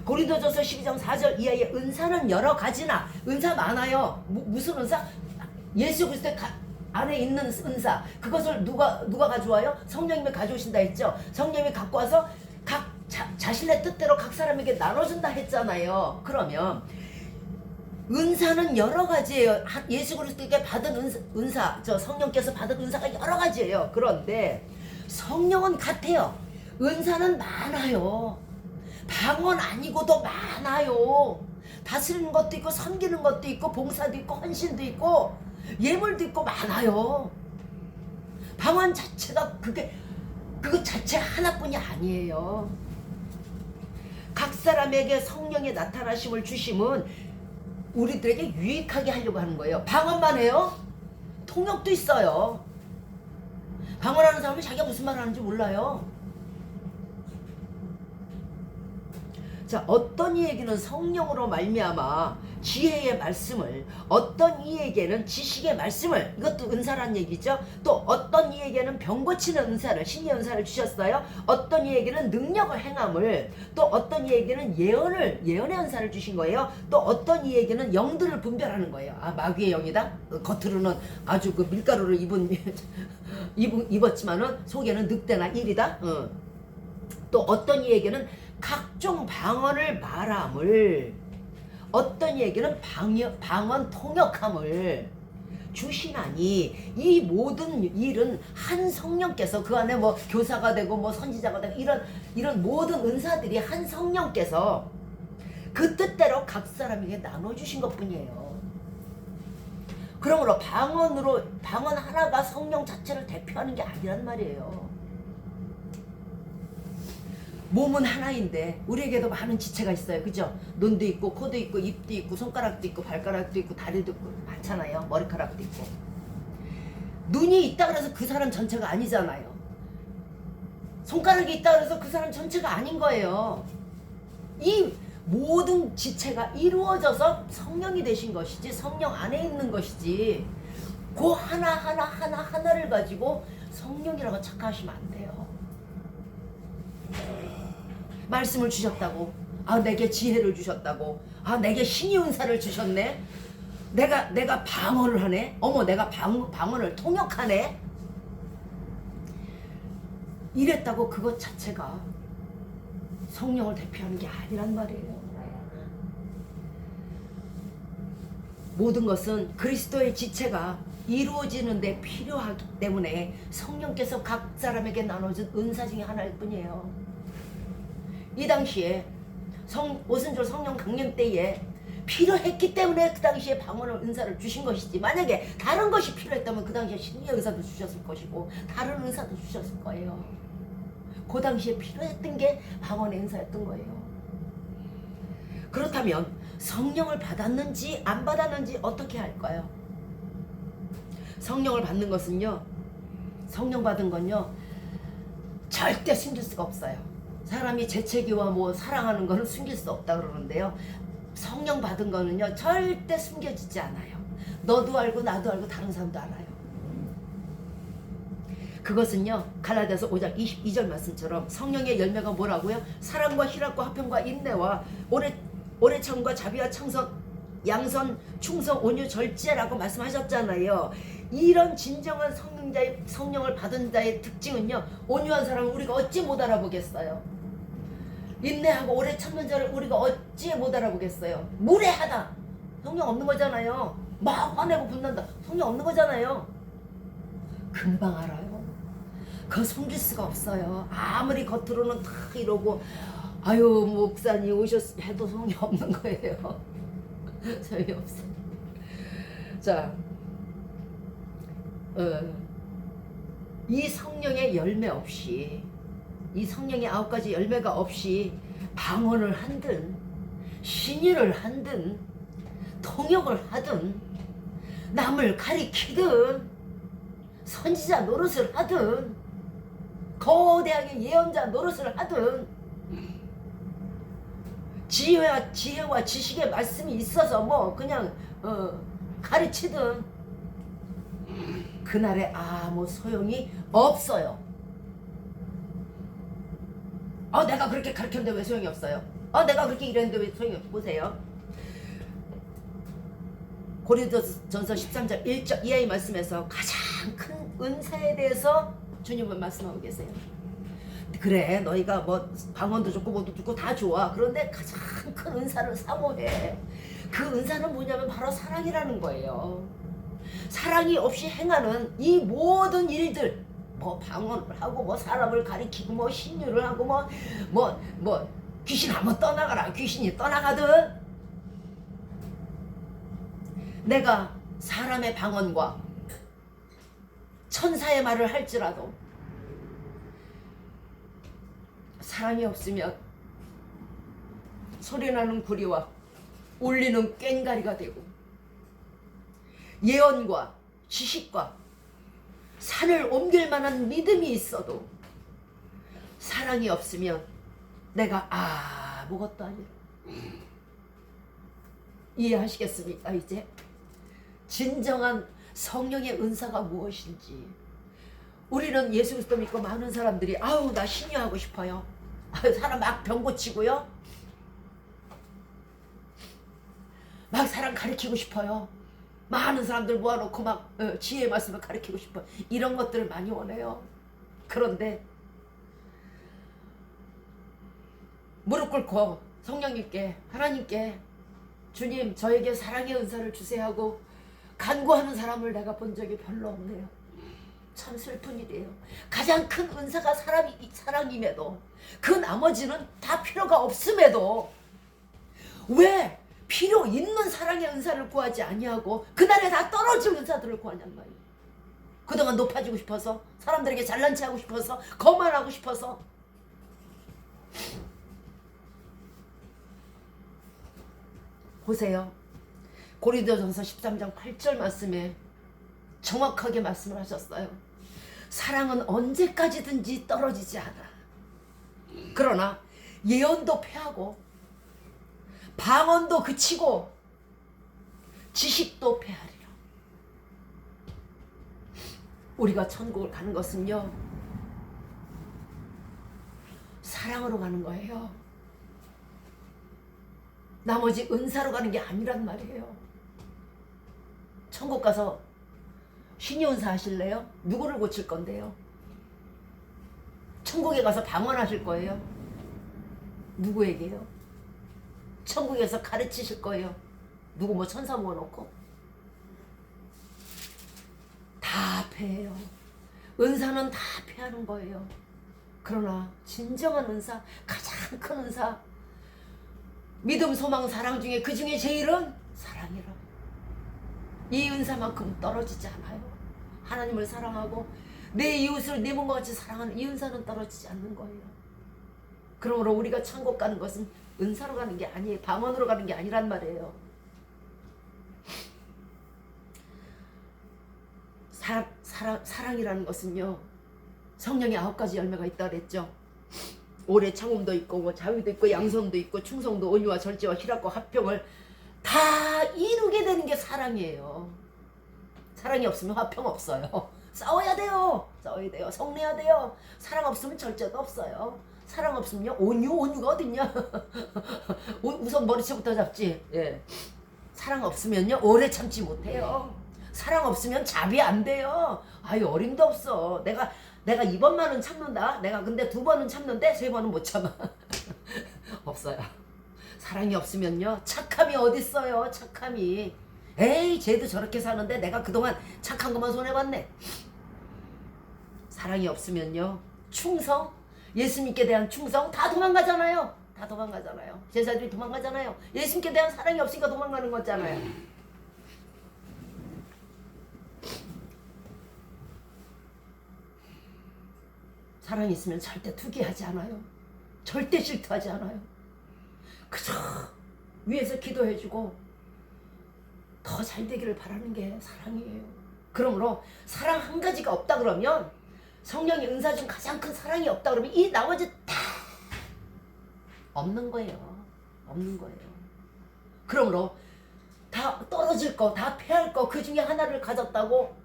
고린도전서 12장 4절 이하의 은사는 여러 가지나 은사 많아요. 무슨 은사? 예수 그리스도의 안에 있는 은사. 그것을 누가 가져와요? 성령님이 가져오신다 했죠. 성령님이 갖고 와서 각 자신의 뜻대로 각 사람에게 나눠준다 했잖아요. 그러면 은사는 여러 가지예요. 예수 그리스도에게 받은 은사, 저 성령께서 받은 은사가 여러 가지예요. 그런데 성령은 같아요. 은사는 많아요. 방언 아니고도 많아요. 다스리는 것도 있고 섬기는 것도 있고 봉사도 있고 헌신도 있고 예물도 있고 많아요. 방언 자체가 그거 자체 하나뿐이 아니에요. 각 사람에게 성령의 나타나심을 주심은 우리들에게 유익하게 하려고 하는 거예요. 방언만 해요? 통역도 있어요. 방언하는 사람은 자기가 무슨 말 하는지 몰라요. 자, 어떤 이에게는 성령으로 말미암아 지혜의 말씀을, 어떤 이에게는 지식의 말씀을, 이것도 은사란 얘기죠. 또 어떤 이에게는 병 고치는 은사를, 신의 은사를 주셨어요. 어떤 이에게는 능력을 행함을, 또 어떤 이에게는 예언의 은사를 주신 거예요. 또 어떤 이에게는 영들을 분별하는 거예요. 아, 마귀의 영이다. 겉으로는 아주 그 밀가루를 입었지만은 속에는 늑대나 일이다. 또 어떤 이에게는 각종 방언을 말함을, 어떤 이에게는 방언 통역함을 주시나니 이 모든 일은 한 성령께서 그 안에 뭐 교사가 되고 뭐 선지자가 되고 이런 모든 은사들이 한 성령께서 그 뜻대로 각 사람에게 나눠주신 것뿐이에요. 그러므로 방언 하나가 성령 자체를 대표하는 게 아니란 말이에요. 몸은 하나인데 우리에게도 많은 지체가 있어요. 그죠? 눈도 있고 코도 있고 입도 있고 손가락도 있고 발가락도 있고 다리도 있고 많잖아요. 머리카락도 있고. 눈이 있다 그래서 그 사람 전체가 아니잖아요. 손가락이 있다 그래서 그 사람 전체가 아닌 거예요. 이 모든 지체가 이루어져서 성령이 되신 것이지, 성령 안에 있는 것이지, 그 하나를 가지고 성령이라고 착각하시면 안 돼요. 말씀을 주셨다고, 아 내게 지혜를 주셨다고, 아 내게 신의 은사를 주셨네, 내가 방언을 하네, 어머 내가 방언을 통역하네, 이랬다고 그것 자체가 성령을 대표하는 게 아니란 말이에요. 모든 것은 그리스도의 지체가 이루어지는 데 필요하기 때문에 성령께서 각 사람에게 나눠준 은사 중에 하나일 뿐이에요. 이 당시에 오순절 성령 강림 때에 필요했기 때문에 그 당시에 방언을 은사를 주신 것이지, 만약에 다른 것이 필요했다면 그 당시에 신의 은사도 주셨을 것이고 다른 은사도 주셨을 거예요. 그 당시에 필요했던 게 방언의 은사였던 거예요. 그렇다면 성령을 받았는지 안 받았는지 어떻게 할까요? 성령을 받는 것은요, 성령 받은 건요 절대 숨길 수가 없어요. 사람이 재채기와 뭐 사랑하는 거는 숨길 수 없다 그러는데요, 성령 받은 거는요 절대 숨겨지지 않아요. 너도 알고 나도 알고 다른 사람도 알아요. 그것은요 갈라디아서 5장 22절 말씀처럼 성령의 열매가 뭐라고요? 사랑과 희락과 화평과 인내와 오래 참과 자비와 창선, 양선, 충성, 온유, 절제라고 말씀하셨잖아요. 이런 진정한 성령을 받은 자의 특징은요, 온유한 사람은 우리가 어찌 못 알아보겠어요. 인내하고 오래 참는 자를 우리가 어찌 못 알아보겠어요. 무례하다, 성령 없는 거잖아요. 막 화내고 분난다, 성령 없는 거잖아요. 금방 알아요. 그거 숨길 수가 없어요. 아무리 겉으로는 다 이러고 아유 목사님 오셨 해도 성령 없는 거예요. 소용이 없어요. 자, 이 성령의 열매 없이, 이 성령의 9가지 열매가 없이 방언을 한든 신유를 한든 통역을 하든 남을 가리키든 선지자 노릇을 하든 거대하게 예언자 노릇을 하든 지혜와 지식의 말씀이 있어서 뭐 그냥 가르치든 그날에 아무 소용이 없어요. 내가 그렇게 가르쳤는데 왜 소용이 없어요? 내가 그렇게 이랬는데 왜 소용이 없어요? 보세요. 고린도전서 13장 1절 이하의 말씀에서 가장 큰 은사에 대해서 주님은 말씀하고 계세요. 그래, 너희가 뭐 방언도 좋고 뭐도 좋고 다 좋아. 그런데 가장 큰 은사를 사모해. 그 은사는 뭐냐면 바로 사랑이라는 거예요. 사랑이 없이 행하는 이 모든 일들, 뭐 방언을 하고 뭐 사람을 가리키고 뭐 신유를 하고 뭐 귀신 한번 떠나가라, 귀신이 떠나가든, 내가 사람의 방언과 천사의 말을 할지라도 사랑이 없으면 소리나는 구리와 울리는 꽹가리가 되고, 예언과 지식과 산을 옮길 만한 믿음이 있어도 사랑이 없으면 내가 아무것도 아니라. 이해하시겠습니까? 이제 진정한 성령의 은사가 무엇인지. 우리는 예수 그리스도 믿고 많은 사람들이 나 신유하고 싶어요. 사람 막 병 고치고요, 막 사람 가르치고 싶어요. 많은 사람들 모아놓고 막 지혜의 말씀을 가르치고 싶어요. 이런 것들을 많이 원해요. 그런데 무릎 꿇고 성령님께, 하나님께, 주님 저에게 사랑의 은사를 주세요 하고 간구하는 사람을 내가 본 적이 별로 없네요. 참 슬픈 일이에요. 가장 큰 은사가 사랑임에도 그 나머지는 다 필요가 없음에도 왜 필요 있는 사랑의 은사를 구하지 아니하고 그날에 다 떨어질 은사들을 구하냔 말이에요. 그동안 높아지고 싶어서, 사람들에게 잘난 체하고 싶어서, 거만하고 싶어서. 보세요. 고린도전서 13장 8절 말씀에 정확하게 말씀을 하셨어요. 사랑은 언제까지든지 떨어지지 않아. 그러나 예언도 패하고 방언도 그치고 지식도 패하리라. 우리가 천국을 가는 것은요, 사랑으로 가는 거예요. 나머지 은사로 가는 게 아니란 말이에요. 천국 가서 신유 은사 하실래요? 누구를 고칠 건데요? 천국에 가서 방언하실 거예요? 누구에게요? 천국에서 가르치실 거예요? 누구 뭐 천사 모아놓고? 다 패해요. 은사는 다 패하는 거예요. 그러나 진정한 은사, 가장 큰 은사, 믿음, 소망, 사랑 중에 그 중에 제일은 사랑이라. 이 은사만큼 떨어지지 않아요. 하나님을 사랑하고 내 이웃을 내 몸과 같이 사랑하는 이 은사는 떨어지지 않는 거예요. 그러므로 우리가 천국 가는 것은 은사로 가는 게 아니에요. 방언으로 가는 게 아니란 말이에요. 사랑이라는 것은요, 성령의 9가지 열매가 있다 그랬죠. 오래 참음도 있고 뭐 자유도 있고 양선도 있고 충성도, 온유와 절제와 희락과 화평을 다 이루게 되는 게 사랑이에요. 사랑이 없으면 화평 없어요. 싸워야 돼요. 성내야 돼요. 사랑 없으면 절제도 없어요. 사랑 없으면요, 온유가 어딨냐. 우선 머리채부터 잡지. 예. 사랑 없으면요, 오래 참지 못해요. 사랑 없으면 자비 안 돼요. 어림도 없어. 내가 이번만은 참는다. 내가 근데 2번은 참는데 3번은 못 참아. 없어요. 사랑이 없으면요, 착함이 어딨어요. 착함이. 에이, 쟤도 저렇게 사는데 내가 그동안 착한 것만 손해봤네. 사랑이 없으면요, 충성, 예수님께 대한 충성 다 도망가잖아요. 제자들이 도망가잖아요. 예수님께 대한 사랑이 없으니까 도망가는 거잖아요. 사랑이 있으면 절대 투기하지 않아요. 절대 질투하지 않아요. 그저 위에서 기도해주고 더 잘 되기를 바라는 게 사랑이에요. 그러므로 사랑 한 가지가 없다 그러면, 성령의 은사 중 가장 큰 사랑이 없다 그러면 이 나머지 다 없는 거예요. 없는 거예요. 그러므로 다 떨어질 거, 다 패할 거, 그 중에 하나를 가졌다고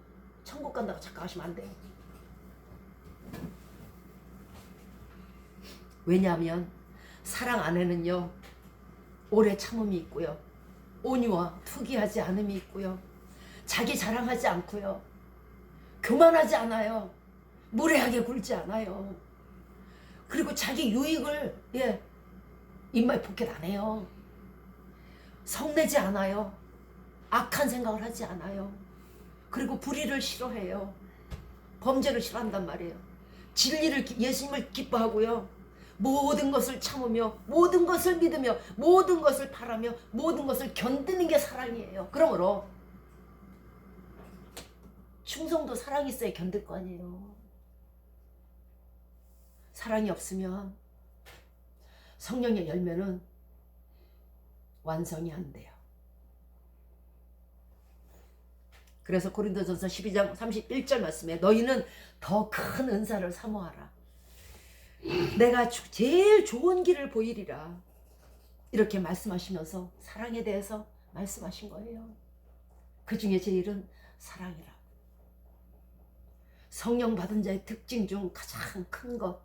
천국 간다고 착각하시면 안 돼요. 왜냐하면 사랑 안에는요, 오래 참음이 있고요, 온유와 투기하지 않음이 있고요, 자기 자랑하지 않고요, 교만하지 않아요, 무례하게 굴지 않아요, 그리고 자기 유익을 입마에 포켓 안 해요, 성내지 않아요, 악한 생각을 하지 않아요, 그리고 불의를 싫어해요, 범죄를 싫어한단 말이에요. 진리를, 예수님을 기뻐하고요, 모든 것을 참으며 모든 것을 믿으며 모든 것을 바라며 모든 것을 견디는 게 사랑이에요. 그러므로 충성도 사랑이 있어야 견딜 거 아니에요. 사랑이 없으면 성령의 열매는 완성이 안 돼요. 그래서 고린도전서 12장 31절 말씀에 너희는 더 큰 은사를 사모하라. 내가 제일 좋은 길을 보이리라. 이렇게 말씀하시면서 사랑에 대해서 말씀하신 거예요. 그 중에 제일은 사랑이라. 성령 받은 자의 특징 중 가장 큰 것,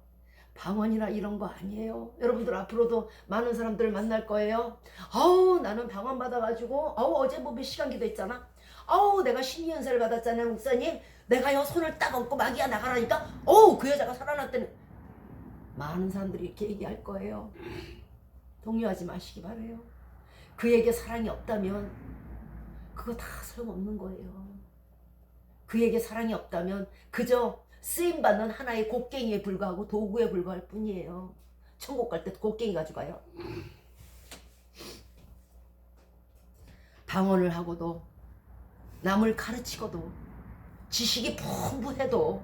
방언이나 이런 거 아니에요. 여러분들 앞으로도 많은 사람들을 만날 거예요. 아우 나는 방언 받아가지고, 아우 어제 뭐 몇 시간 기도했잖아, 아우 내가 신의 연세를 받았잖아요 목사님, 내가요 손을 딱 얹고 마귀야 나가라니까 어우 그 여자가 살아났더니. 많은 사람들이 이렇게 얘기할 거예요. 동요하지 마시기 바래요. 그에게 사랑이 없다면 그거 다 소용없는 거예요. 그에게 사랑이 없다면 그저 쓰임받는 하나의 곡괭이에 불과하고 도구에 불과할 뿐이에요. 천국 갈 때 곡괭이 가져가요. 방언을 하고도, 남을 가르치고도, 지식이 풍부해도,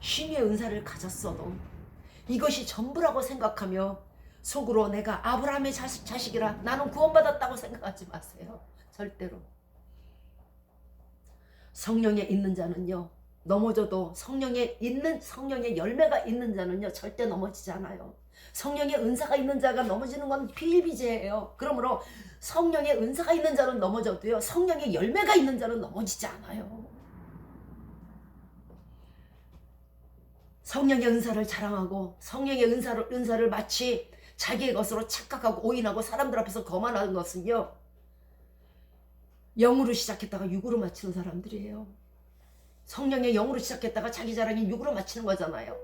신의 은사를 가졌어도 이것이 전부라고 생각하며 속으로 내가 아브라함의 자식이라 나는 구원받았다고 생각하지 마세요. 절대로. 성령에 있는 자는요, 넘어져도 성령의 열매가 있는 자는요 절대 넘어지지 않아요. 성령의 은사가 있는 자가 넘어지는 건 비일비재예요. 그러므로 성령의 은사가 있는 자는 넘어져도요, 성령의 열매가 있는 자는 넘어지지 않아요. 성령의 은사를 자랑하고 성령의 은사를 마치 자기의 것으로 착각하고 오인하고 사람들 앞에서 거만하는 것은요, 영으로 시작했다가 육으로 마치는 사람들이에요. 성령의 영으로 시작했다가 자기 자랑이 육으로 마치는 거잖아요.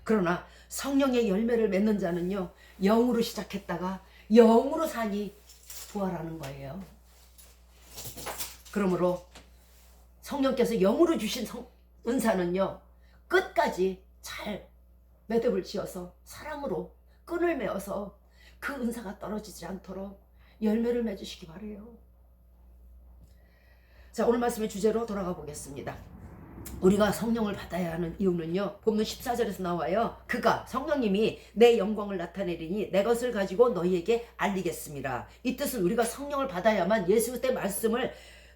그러나 성령의 열매를 맺는 자는요, 영으로 시작했다가 영으로 사니 부활하는 거예요. 그러므로 성령께서 영으로 주신 은사는요, 끝까지 잘 매듭을 지어서 사랑으로 끈을 메어서 그 은사가 떨어지지 않도록 열매를 맺으시기 바래요. 자, 오늘 말씀의 주제로 돌아가 보겠습니다. 우리가 성령을 받아야 하는 이유는요, 본문 14절에서 나와요. 그가, 성령님이 내 영광을 나타내리니 내 것을 가지고 너희에게 알리겠습니다. 이 뜻은 우리가 성령을 받아야만 예수 그리스도의 말씀을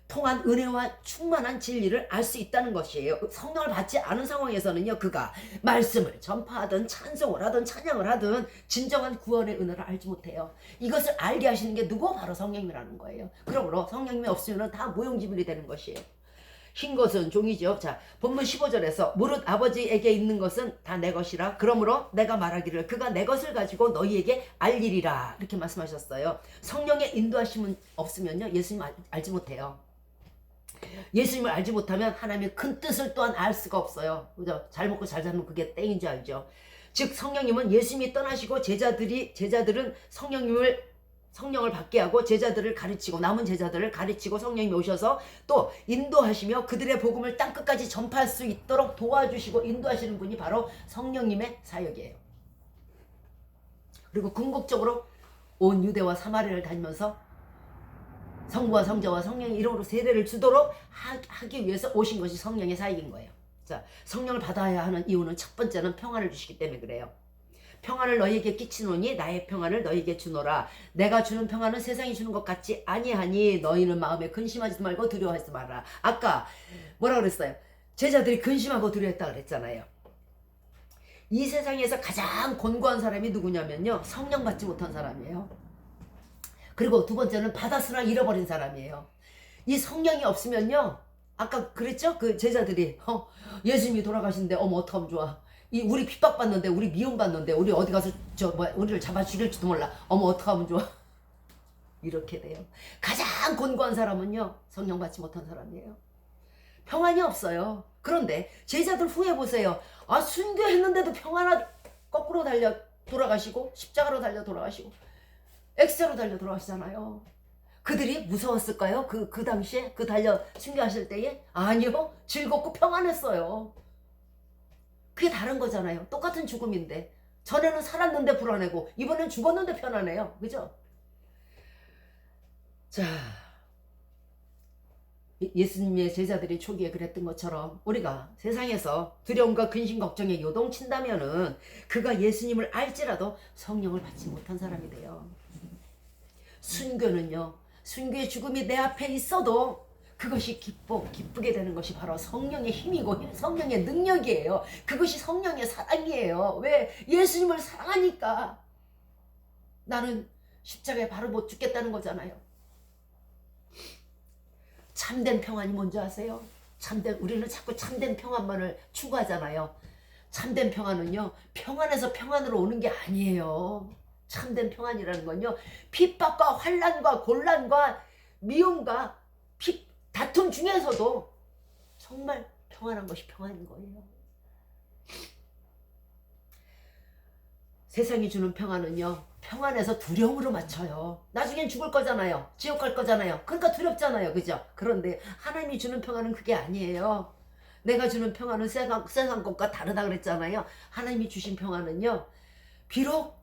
통한 은혜와 충만한 진리를 알 수 있다는 것이에요. 성령을 받지 않은 상황에서는요, 그가 말씀을 전파하든 찬송을 하든 찬양을 하든 진정한 구원의 은혜를 알지 못해요. 이것을 알게 하시는 게 누구? 바로 성령님이라는 거예요. 그러므로 성령님이 없으면 다 무용지물이 되는 것이에요. 흰 것은 종이죠. 자, 본문 15절에서 무릇 아버지에게 있는 것은 다 내 것이라. 그러므로 내가 말하기를 그가 내 것을 가지고 너희에게 알리리라. 이렇게 말씀하셨어요. 성령의 인도하심은 없으면요, 예수님 알지 못해요. 예수님을 알지 못하면 하나님의 큰 뜻을 또한 알 수가 없어요. 그죠? 잘 먹고 잘 살면 그게 땡인 줄 알죠. 즉 성령님은 예수님이 떠나시고 제자들은 성령을 받게 하고 제자들을 가르치고, 남은 제자들을 가르치고 성령님이 오셔서 또 인도하시며 그들의 복음을 땅끝까지 전파할 수 있도록 도와주시고 인도하시는 분이 바로 성령님의 사역이에요. 그리고 궁극적으로 온 유대와 사마리아를 다니면서 성부와 성자와 성령의 이름으로 세례를 주도록 하기 위해서 오신 것이 성령의 사역인 거예요. 자, 성령을 받아야 하는 이유는 첫 번째는 평안을 주시기 때문에 그래요. 평안을 너희에게 끼치노니 나의 평안을 너희에게 주노라. 내가 주는 평안은 세상이 주는 것 같지 아니하니 너희는 마음에 근심하지 말고 두려워하지 말라. 아까 뭐라 그랬어요? 제자들이 근심하고 두려워했다 그랬잖아요. 이 세상에서 가장 곤고한 사람이 누구냐면요, 성령 받지 못한 사람이에요. 그리고 두 번째는 받았으나 잃어버린 사람이에요. 이 성령이 없으면요, 아까 그랬죠? 그 제자들이 예수님이 돌아가신데 어머 어떡하면 좋아. 우리 핍박받는데, 우리 미움받는데, 우리 어디 가서 우리를 잡아 죽일지도 몰라. 어머 어떡하면 좋아. 이렇게 돼요. 가장 곤고한 사람은요, 성령 받지 못한 사람이에요. 평안이 없어요. 그런데 제자들 후회 보세요. 아, 순교했는데도 평안하 거꾸로 달려 돌아가시고, 십자가로 달려 돌아가시고, X자로 달려 돌아가시잖아요. 그들이 무서웠을까요? 그 당시에 그 달려 순교하실 때에? 아니요, 즐겁고 평안했어요. 그게 다른 거잖아요. 똑같은 죽음인데 전에는 살았는데 불안하고 이번엔 죽었는데 편안해요. 그죠? 자, 예수님의 제자들이 초기에 그랬던 것처럼 우리가 세상에서 두려움과 근심 걱정에 요동친다면은 그가 예수님을 알지라도 성령을 받지 못한 사람이 돼요. 순교는요, 순교의 죽음이 내 앞에 있어도 그것이 기쁘게 되는 것이 바로 성령의 힘이고 성령의 능력이에요. 그것이 성령의 사랑이에요. 왜? 예수님을 사랑하니까. 나는 십자가에 바로 못 죽겠다는 거잖아요. 참된 평안이 뭔지 아세요? 우리는 자꾸 참된 평안만을 추구하잖아요. 참된 평안은요, 평안에서 평안으로 오는 게 아니에요. 참된 평안이라는 건요, 핍박과 환난과 곤란과 미움과 다툼 중에서도 정말 평안한 것이 평안인 거예요. 세상이 주는 평안은요, 평안에서 두려움으로 맞춰요. 나중엔 죽을 거잖아요. 지옥 갈 거잖아요. 그러니까 두렵잖아요. 그죠? 그런데 하나님이 주는 평안은 그게 아니에요. 내가 주는 평안은 세상 것과 다르다 그랬잖아요. 하나님이 주신 평안은요, 비록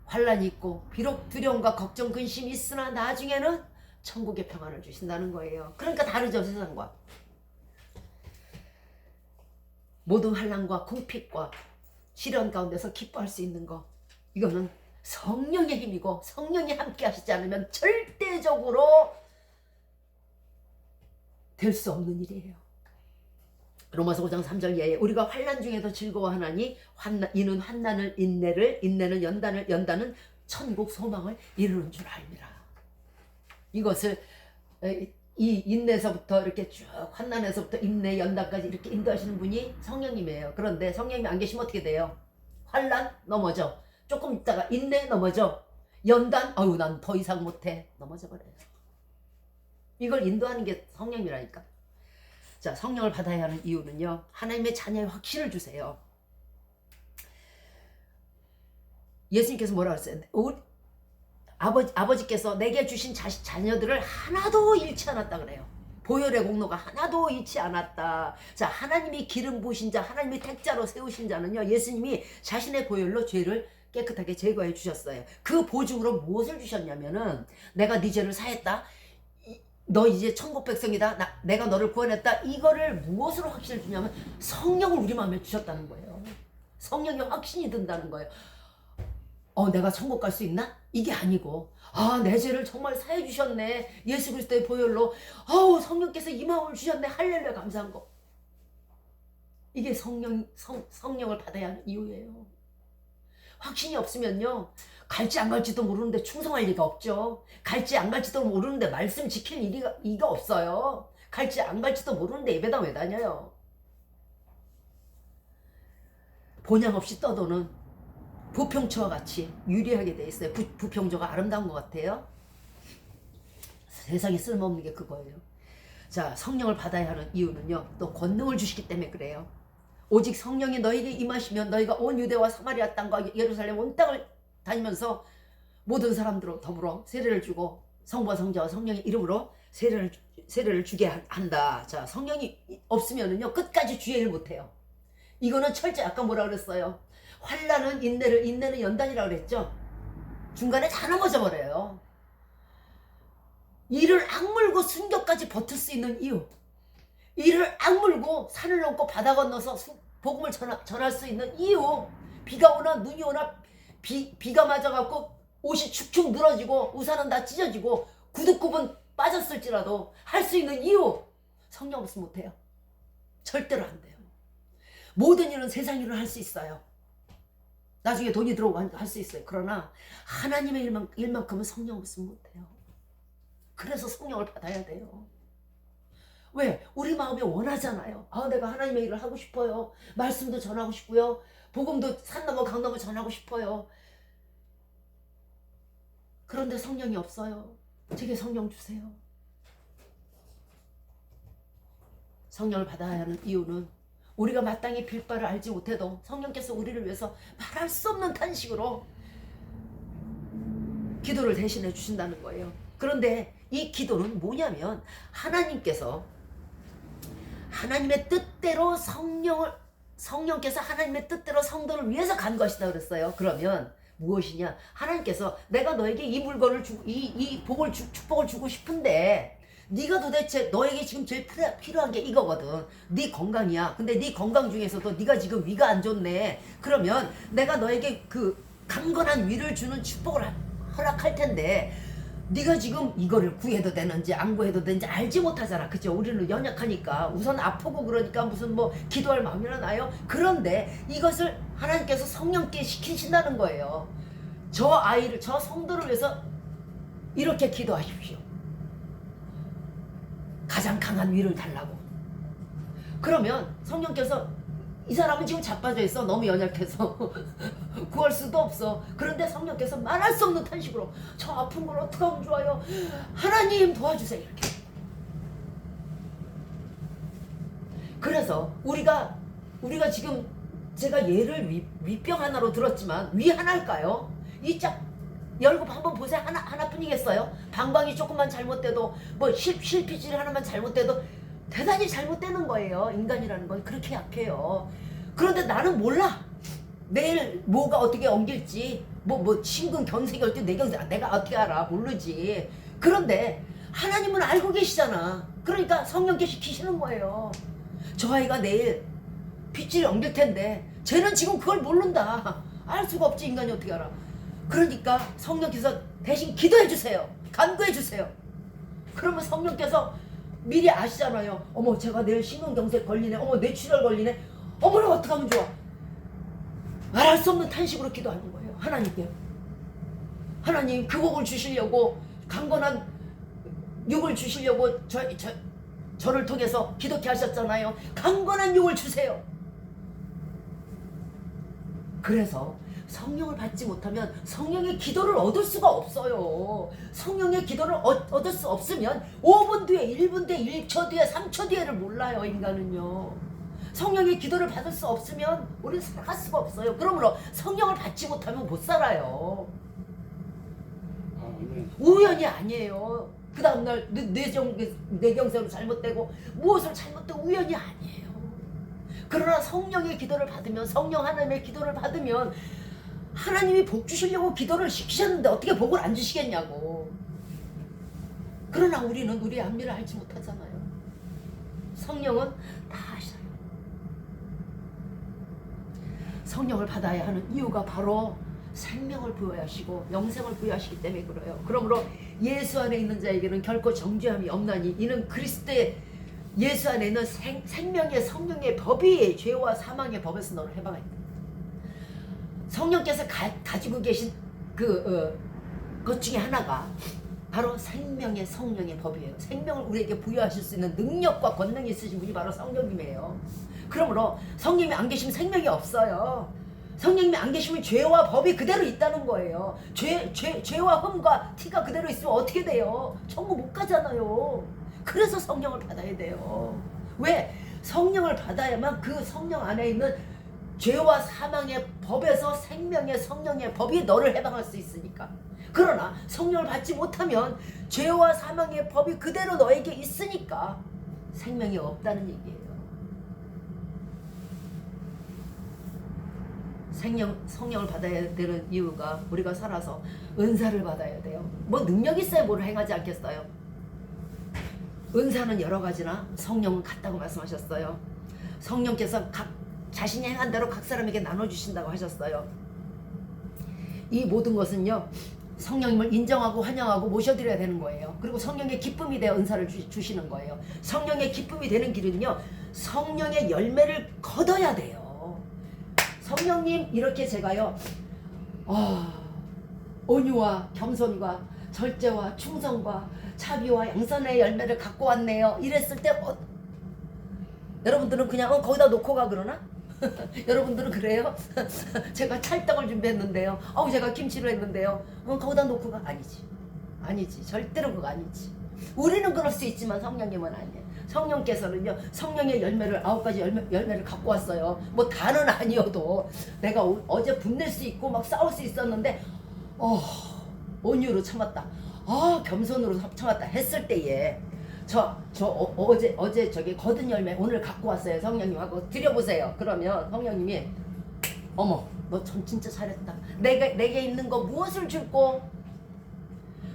환난이 있고 비록 두려움과 걱정 근심이 있으나 나중에는 천국의 평안을 주신다는 거예요. 그러니까 다르죠, 세상과. 모든 환난과 궁핍과 시련 가운데서 기뻐할 수 있는 거, 이거는 성령의 힘이고 성령이 함께 하시지 않으면 절대적으로 될 수 없는 일이에요. 로마서 5장 3절 이하에 우리가 환난 중에도 즐거워하나니 이는 환난을 인내는 연단은 천국 소망을 이루는 줄 알미라. 이것을 이 인내서부터 이렇게 쭉 환난에서부터 인내 연단까지 이렇게 인도하시는 분이 성령님이에요. 그런데 성령님이 안 계시면 어떻게 돼요? 환난 넘어져. 조금 있다가 인내 넘어져. 연단 아유 난 더 이상 못해. 넘어져 버려요. 이걸 인도하는 게 성령이라니까. 자, 성령을 받아야 하는 이유는요, 하나님의 자녀의 확신을 주세요. 예수님께서 뭐라고 했어요? 아버지께서 내게 주신 자녀들을 하나도 잃지 않았다 그래요. 보혈의 공로가 하나도 잃지 않았다. 자, 하나님이 기름 부으신 자, 하나님이 택자로 세우신 자는요, 예수님이 자신의 보혈로 죄를 깨끗하게 제거해 주셨어요. 그 보증으로 무엇을 주셨냐면은, 내가 네 죄를 사했다, 너 이제 천국 백성이다, 내가 너를 구원했다, 이거를 무엇으로 확신을 주냐면 성령을 우리 마음에 주셨다는 거예요. 성령의 확신이 든다는 거예요. 내가 천국 갈 수 있나? 이게 아니고, 내 죄를 정말 사해 주셨네, 예수 그리스도의 보혈로. 성령께서 이 마음을 주셨네, 할렐루야, 감사한 거. 이게 성령을 받아야 하는 이유예요. 확신이 없으면요, 갈지 안 갈지도 모르는데 충성할 리가 없죠. 갈지 안 갈지도 모르는데 말씀 지킬 이가 없어요. 갈지 안 갈지도 모르는데 예배당 왜 다녀요? 본향 없이 떠도는 부평초와 같이 유리하게 돼 있어요. 부평초가 아름다운 것 같아요. 세상에 쓸모없는 게 그거예요. 자, 성령을 받아야 하는 이유는요, 또 권능을 주시기 때문에 그래요. 오직 성령이 너에게 임하시면 너희가 온 유대와 사마리아 땅과 예루살렘 온 땅을 다니면서 모든 사람들로 더불어 세례를 주고 성부와 성자와 성령의 이름으로 세례를 주게 한다. 자, 성령이 없으면은요, 끝까지 주의 일 못해요. 이거는 철저히 아까 뭐라 그랬어요? 환난은 인내는 연단이라고 그랬죠? 중간에 다 넘어져 버려요. 이를 악물고 순교까지 버틸 수 있는 이유, 이를 악물고 산을 넘고 바다 건너서 복음을 전할 수 있는 이유, 비가 오나 눈이 오나 비가 맞아갖고 옷이 축축 늘어지고 우산은 다 찢어지고 구두굽은 빠졌을지라도 할 수 있는 이유, 성령 없으면 못해요. 절대로 안 돼요. 모든 일은 세상 일을 할 수 있어요. 나중에 돈이 들어오고 할 수 있어요. 그러나 하나님의 일만큼은 성령 없으면 못해요. 그래서 성령을 받아야 돼요. 왜? 우리 마음이 원하잖아요. 내가 하나님의 일을 하고 싶어요. 말씀도 전하고 싶고요. 복음도 산 넘어 강 넘어 전하고 싶어요. 그런데 성령이 없어요. 제게 성령 주세요. 성령을 받아야 하는 이유는 우리가 마땅히 빌 바를 알지 못해도 성령께서 우리를 위해서 말할 수 없는 탄식으로 기도를 대신해 주신다는 거예요. 그런데 이 기도는 뭐냐면 하나님께서 하나님의 뜻대로 성령께서 하나님의 뜻대로 성도를 위해서 간 것이다 그랬어요. 그러면 무엇이냐? 하나님께서 내가 너에게 이 물건을 주고 이 복을 축복을 주고 싶은데 네가 도대체 너에게 지금 제일 필요한 게 이거거든. 네 건강이야. 근데 네 건강 중에서도 네가 지금 위가 안 좋네. 그러면 내가 너에게 그 강건한 위를 주는 축복을 허락할 텐데 네가 지금 이거를 구해도 되는지 안 구해도 되는지 알지 못하잖아. 그죠? 우리는 연약하니까 우선 아프고 그러니까 무슨 뭐 기도할 마음이나 나요. 그런데 이것을 하나님께서 성령께 시키신다는 거예요. 저 성도를 위해서 이렇게 기도하십시오. 가장 강한 위를 달라고. 그러면 성령께서 이 사람은 지금 자빠져 있어. 너무 연약해서 구할 수도 없어. 그런데 성령께서 말할 수 없는 탄식으로 저 아픈 걸 어떻게 하면 좋아요? 하나님 도와주세요. 이렇게. 그래서 우리가 지금 제가 예를 위병 하나로 들었지만 위 하나일까요? 이 짝 열고 한번 보세요. 하나뿐이겠어요? 방광이 조금만 잘못돼도 뭐 실피질 하나만 잘못돼도 대단히 잘못되는 거예요. 인간이라는 건 그렇게 약해요. 그런데 나는 몰라. 내일 뭐가 어떻게 엉길지 뭐 심근경색일지 뇌경색 내가 어떻게 알아? 모르지. 그런데 하나님은 알고 계시잖아. 그러니까 성령께 시키시는 거예요. 저 아이가 내일 빗질이 엉길 텐데 쟤는 지금 그걸 모른다. 알 수가 없지. 인간이 어떻게 알아. 그러니까 성령께서 대신 기도해 주세요. 간구해 주세요. 그러면 성령께서 미리 아시잖아요. 어머 제가 내일 심근경색 걸리네. 어머 뇌출혈 걸리네. 어머나 어떡하면 좋아. 말할 수 없는 탄식으로 기도하는 거예요. 하나님께. 하나님 그 복을 주시려고 강건한 육을 주시려고 저를 통해서 기도케 하셨잖아요. 강건한 육을 주세요. 그래서 성령을 받지 못하면 성령의 기도를 얻을 수가 없어요. 성령의 기도를 얻을 수 없으면 5분 뒤에 1분 뒤에 1초 뒤에 3초 뒤에를 몰라요. 인간은요. 성령의 기도를 받을 수 없으면 우리는 살아갈 수가 없어요. 그러므로 성령을 받지 못하면 못 살아요. 우연이 아니에요. 그 다음날 뇌경색으로 잘못되고 무엇을 잘못되고 우연이 아니에요. 그러나 성령의 기도를 받으면 성령 하나님의 기도를 받으면 하나님이 복 주시려고 기도를 시키셨는데 어떻게 복을 안 주시겠냐고. 그러나 우리는 우리의 안미를 알지 못하잖아요. 성령은 다 아셔요. 성령을 받아야 하는 이유가 바로 생명을 부여하시고 영생을 부여하시기 때문에 그래요. 그러므로 예수 안에 있는 자에게는 결코 정죄함이 없나니 이는 그리스도의 예수 안에 있는 생명의 성령의 법이 죄와 사망의 법에서 너를 해방했다. 성령께서 가지고 계신 것 중에 하나가 바로 생명의 성령의 법이에요. 생명을 우리에게 부여하실 수 있는 능력과 권능이 있으신 분이 바로 성령님이에요. 그러므로 성령님이 안 계시면 생명이 없어요. 성령님이 안 계시면 죄와 법이 그대로 있다는 거예요. 죄와 흠과 티가 그대로 있으면 어떻게 돼요? 천국 못 가잖아요. 그래서 성령을 받아야 돼요. 왜? 성령을 받아야만 그 성령 안에 있는 죄와 사망의 법에서 생명의 성령의 법이 너를 해방할 수 있으니까. 그러나 성령을 받지 못하면 죄와 사망의 법이 그대로 너에게 있으니까 생명이 없다는 얘기예요. 성령을 받아야 되는 이유가 우리가 살아서 은사를 받아야 돼요. 뭐 능력 있어야 뭘 행하지 않겠어요? 은사는 여러 가지나 성령은 같다고 말씀하셨어요. 성령께서 각 자신이 행한 대로 각 사람에게 나눠주신다고 하셨어요. 이 모든 것은요, 성령님을 인정하고 환영하고 모셔드려야 되는 거예요. 그리고 성령의 기쁨이 되어 은사를 주시는 거예요. 성령의 기쁨이 되는 길은요, 성령의 열매를 거둬야 돼요. 성령님, 이렇게 제가요, 온유와 겸손과 절제와 충성과 자비와 양선의 열매를 갖고 왔네요. 이랬을 때 여러분들은 그냥 거기다 놓고 가 그러나? 여러분들은 그래요? 제가 찰떡을 준비했는데요. 제가 김치를 했는데요. 거기다 놓고 가? 아니지. 절대로 그거 아니지. 우리는 그럴 수 있지만 성령님은 아니에요. 성령께서는요, 성령의 열매를 9가지 열매를 갖고 왔어요. 뭐 다는 아니어도 내가 어제 분낼 수 있고 막 싸울 수 있었는데 온유로 참았다. 겸손으로 참았다 했을 때에 어제 저기 거둔 열매 오늘 갖고 왔어요. 성령님하고 드려보세요. 그러면 성령님이 어머, 너 참 진짜 잘했다. 내게 있는 거 무엇을 줄고?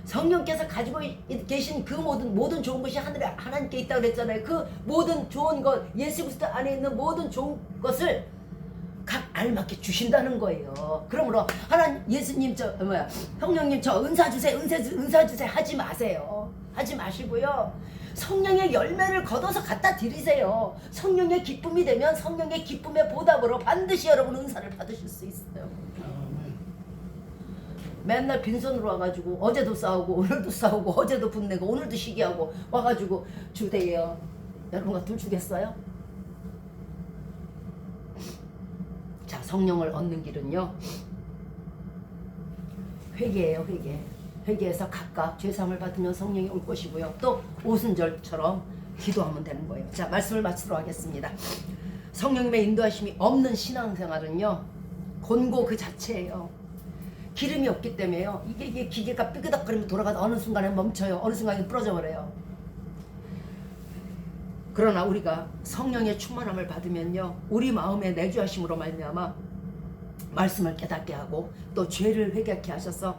성령께서 가지고 계신 그 모든 좋은 것이 하늘에 하나님께 있다고 그랬잖아요. 그 모든 좋은 것, 예수 그리스도 안에 있는 모든 좋은 것을 각 알맞게 주신다는 거예요. 그러므로 예수님 성령님 저 은사 주세요, 은사 주세요 하지 마세요. 하지 마시고요, 성령의 열매를 걷어서 갖다 드리세요. 성령의 기쁨이 되면 성령의 기쁨의 보답으로 반드시 여러분 은사를 받으실 수 있어요. 맨날 빈손으로 와가지고 어제도 싸우고 오늘도 싸우고 어제도 분내고 오늘도 시기하고 와가지고 주대요. 여러분 같으면 주겠어요? 자, 성령을 얻는 길은요, 회개예요. 회개해서 각각 죄사함을 받으면 성령이 올 것이고요, 또 오순절처럼 기도하면 되는 거예요. 자, 말씀을 마치도록 하겠습니다. 성령님의 인도하심이 없는 신앙생활은요, 곤고 그 자체예요. 기름이 없기 때문에요, 이게 기계가 삐그덕거리면 돌아가다 어느 순간에 멈춰요. 어느 순간에 부러져 버려요. 그러나 우리가 성령의 충만함을 받으면요, 우리 마음에 내주하심으로 말미암아 말씀을 깨닫게 하고 또 죄를 회개케 하셔서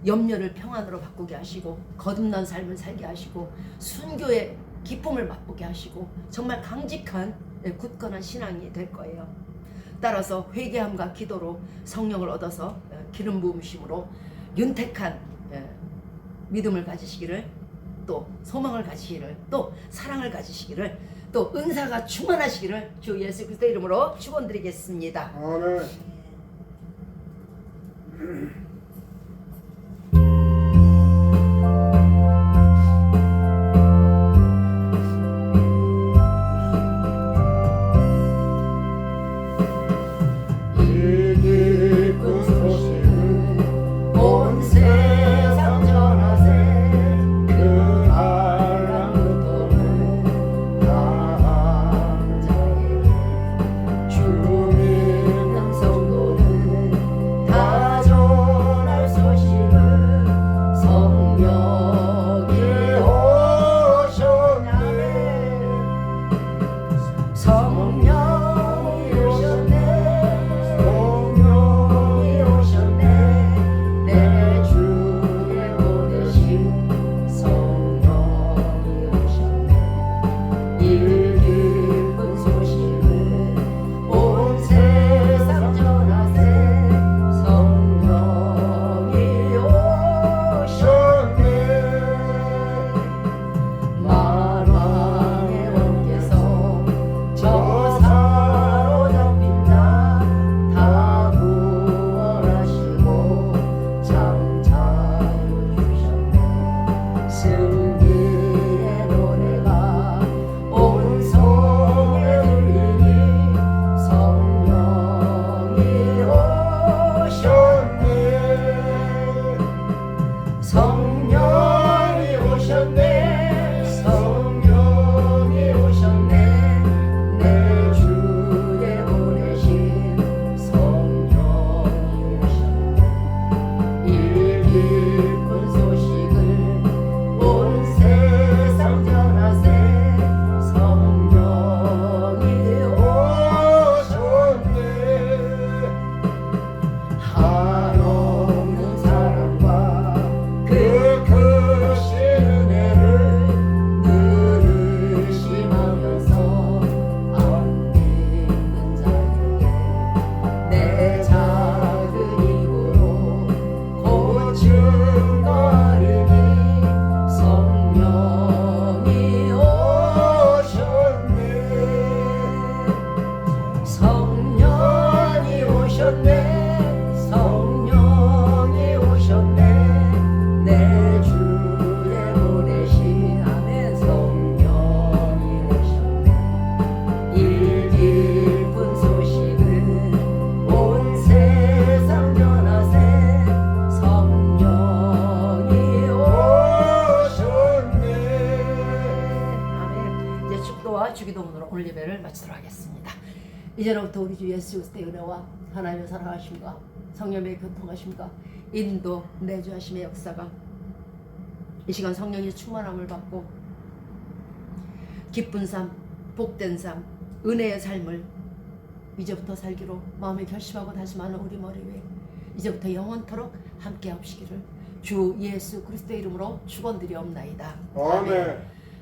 염려를 평안으로 바꾸게 하시고 거듭난 삶을 살게 하시고 순교의 기쁨을 맛보게 하시고 정말 강직한 굳건한 신앙이 될 거예요. 따라서 회개함과 기도로 성령을 얻어서 기름 부음심으로 윤택한 믿음을 가지시기를, 또 소망을 가지시기를, 또 사랑을 가지시기를, 또 은사가 충만하시기를 주 예수 그리스도 이름으로 축원드리겠습니다. 아멘. 주 오셨네 성령이 오셨네 내 주에 보내신 아멘 성령이 오셨네 이 기쁜 소식은 온 세상 전하세 성령이 오셨네 아멘. 이제 축도와 주기도문으로 오늘 예배를 마치도록 하겠습니다. 이제로부터 우리 주 예수 그리스도의 은혜와 하나님의 사랑하심과 성령의 교통하심과 인도 내주하심의 역사가 이 시간 성령의 충만함을 받고 기쁜 삶, 복된 삶, 은혜의 삶을 이제부터 살기로 마음에 결심하고 다짐하는 우리 머리 위에 이제부터 영원토록 함께 하시기를 주 예수 그리스도의 이름으로 축원드리옵나이다. 아멘.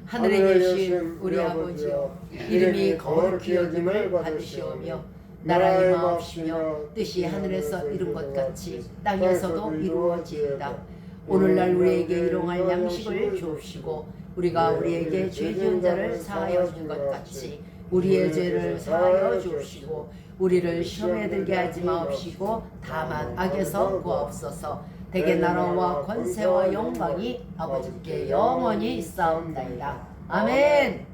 하늘에 계신 우리 아버지여 이름이 거룩히 여김을 받으시오며 나라의 마옵시며 뜻이 하늘에서 이룬 것 같이 땅에서도 이루어지이다. 오늘날 우리에게 일용할 양식을 주옵시고 우리가 우리에게 죄 지은 자를 사하여 준 것 같이 우리의 죄를 사하여 주옵시고 우리를 시험에 들게 하지 마옵시고 다만 악에서 구하옵소서. 대개 나라와 권세와 영광이 아버지께 영원히 있사옵나이다. 아멘.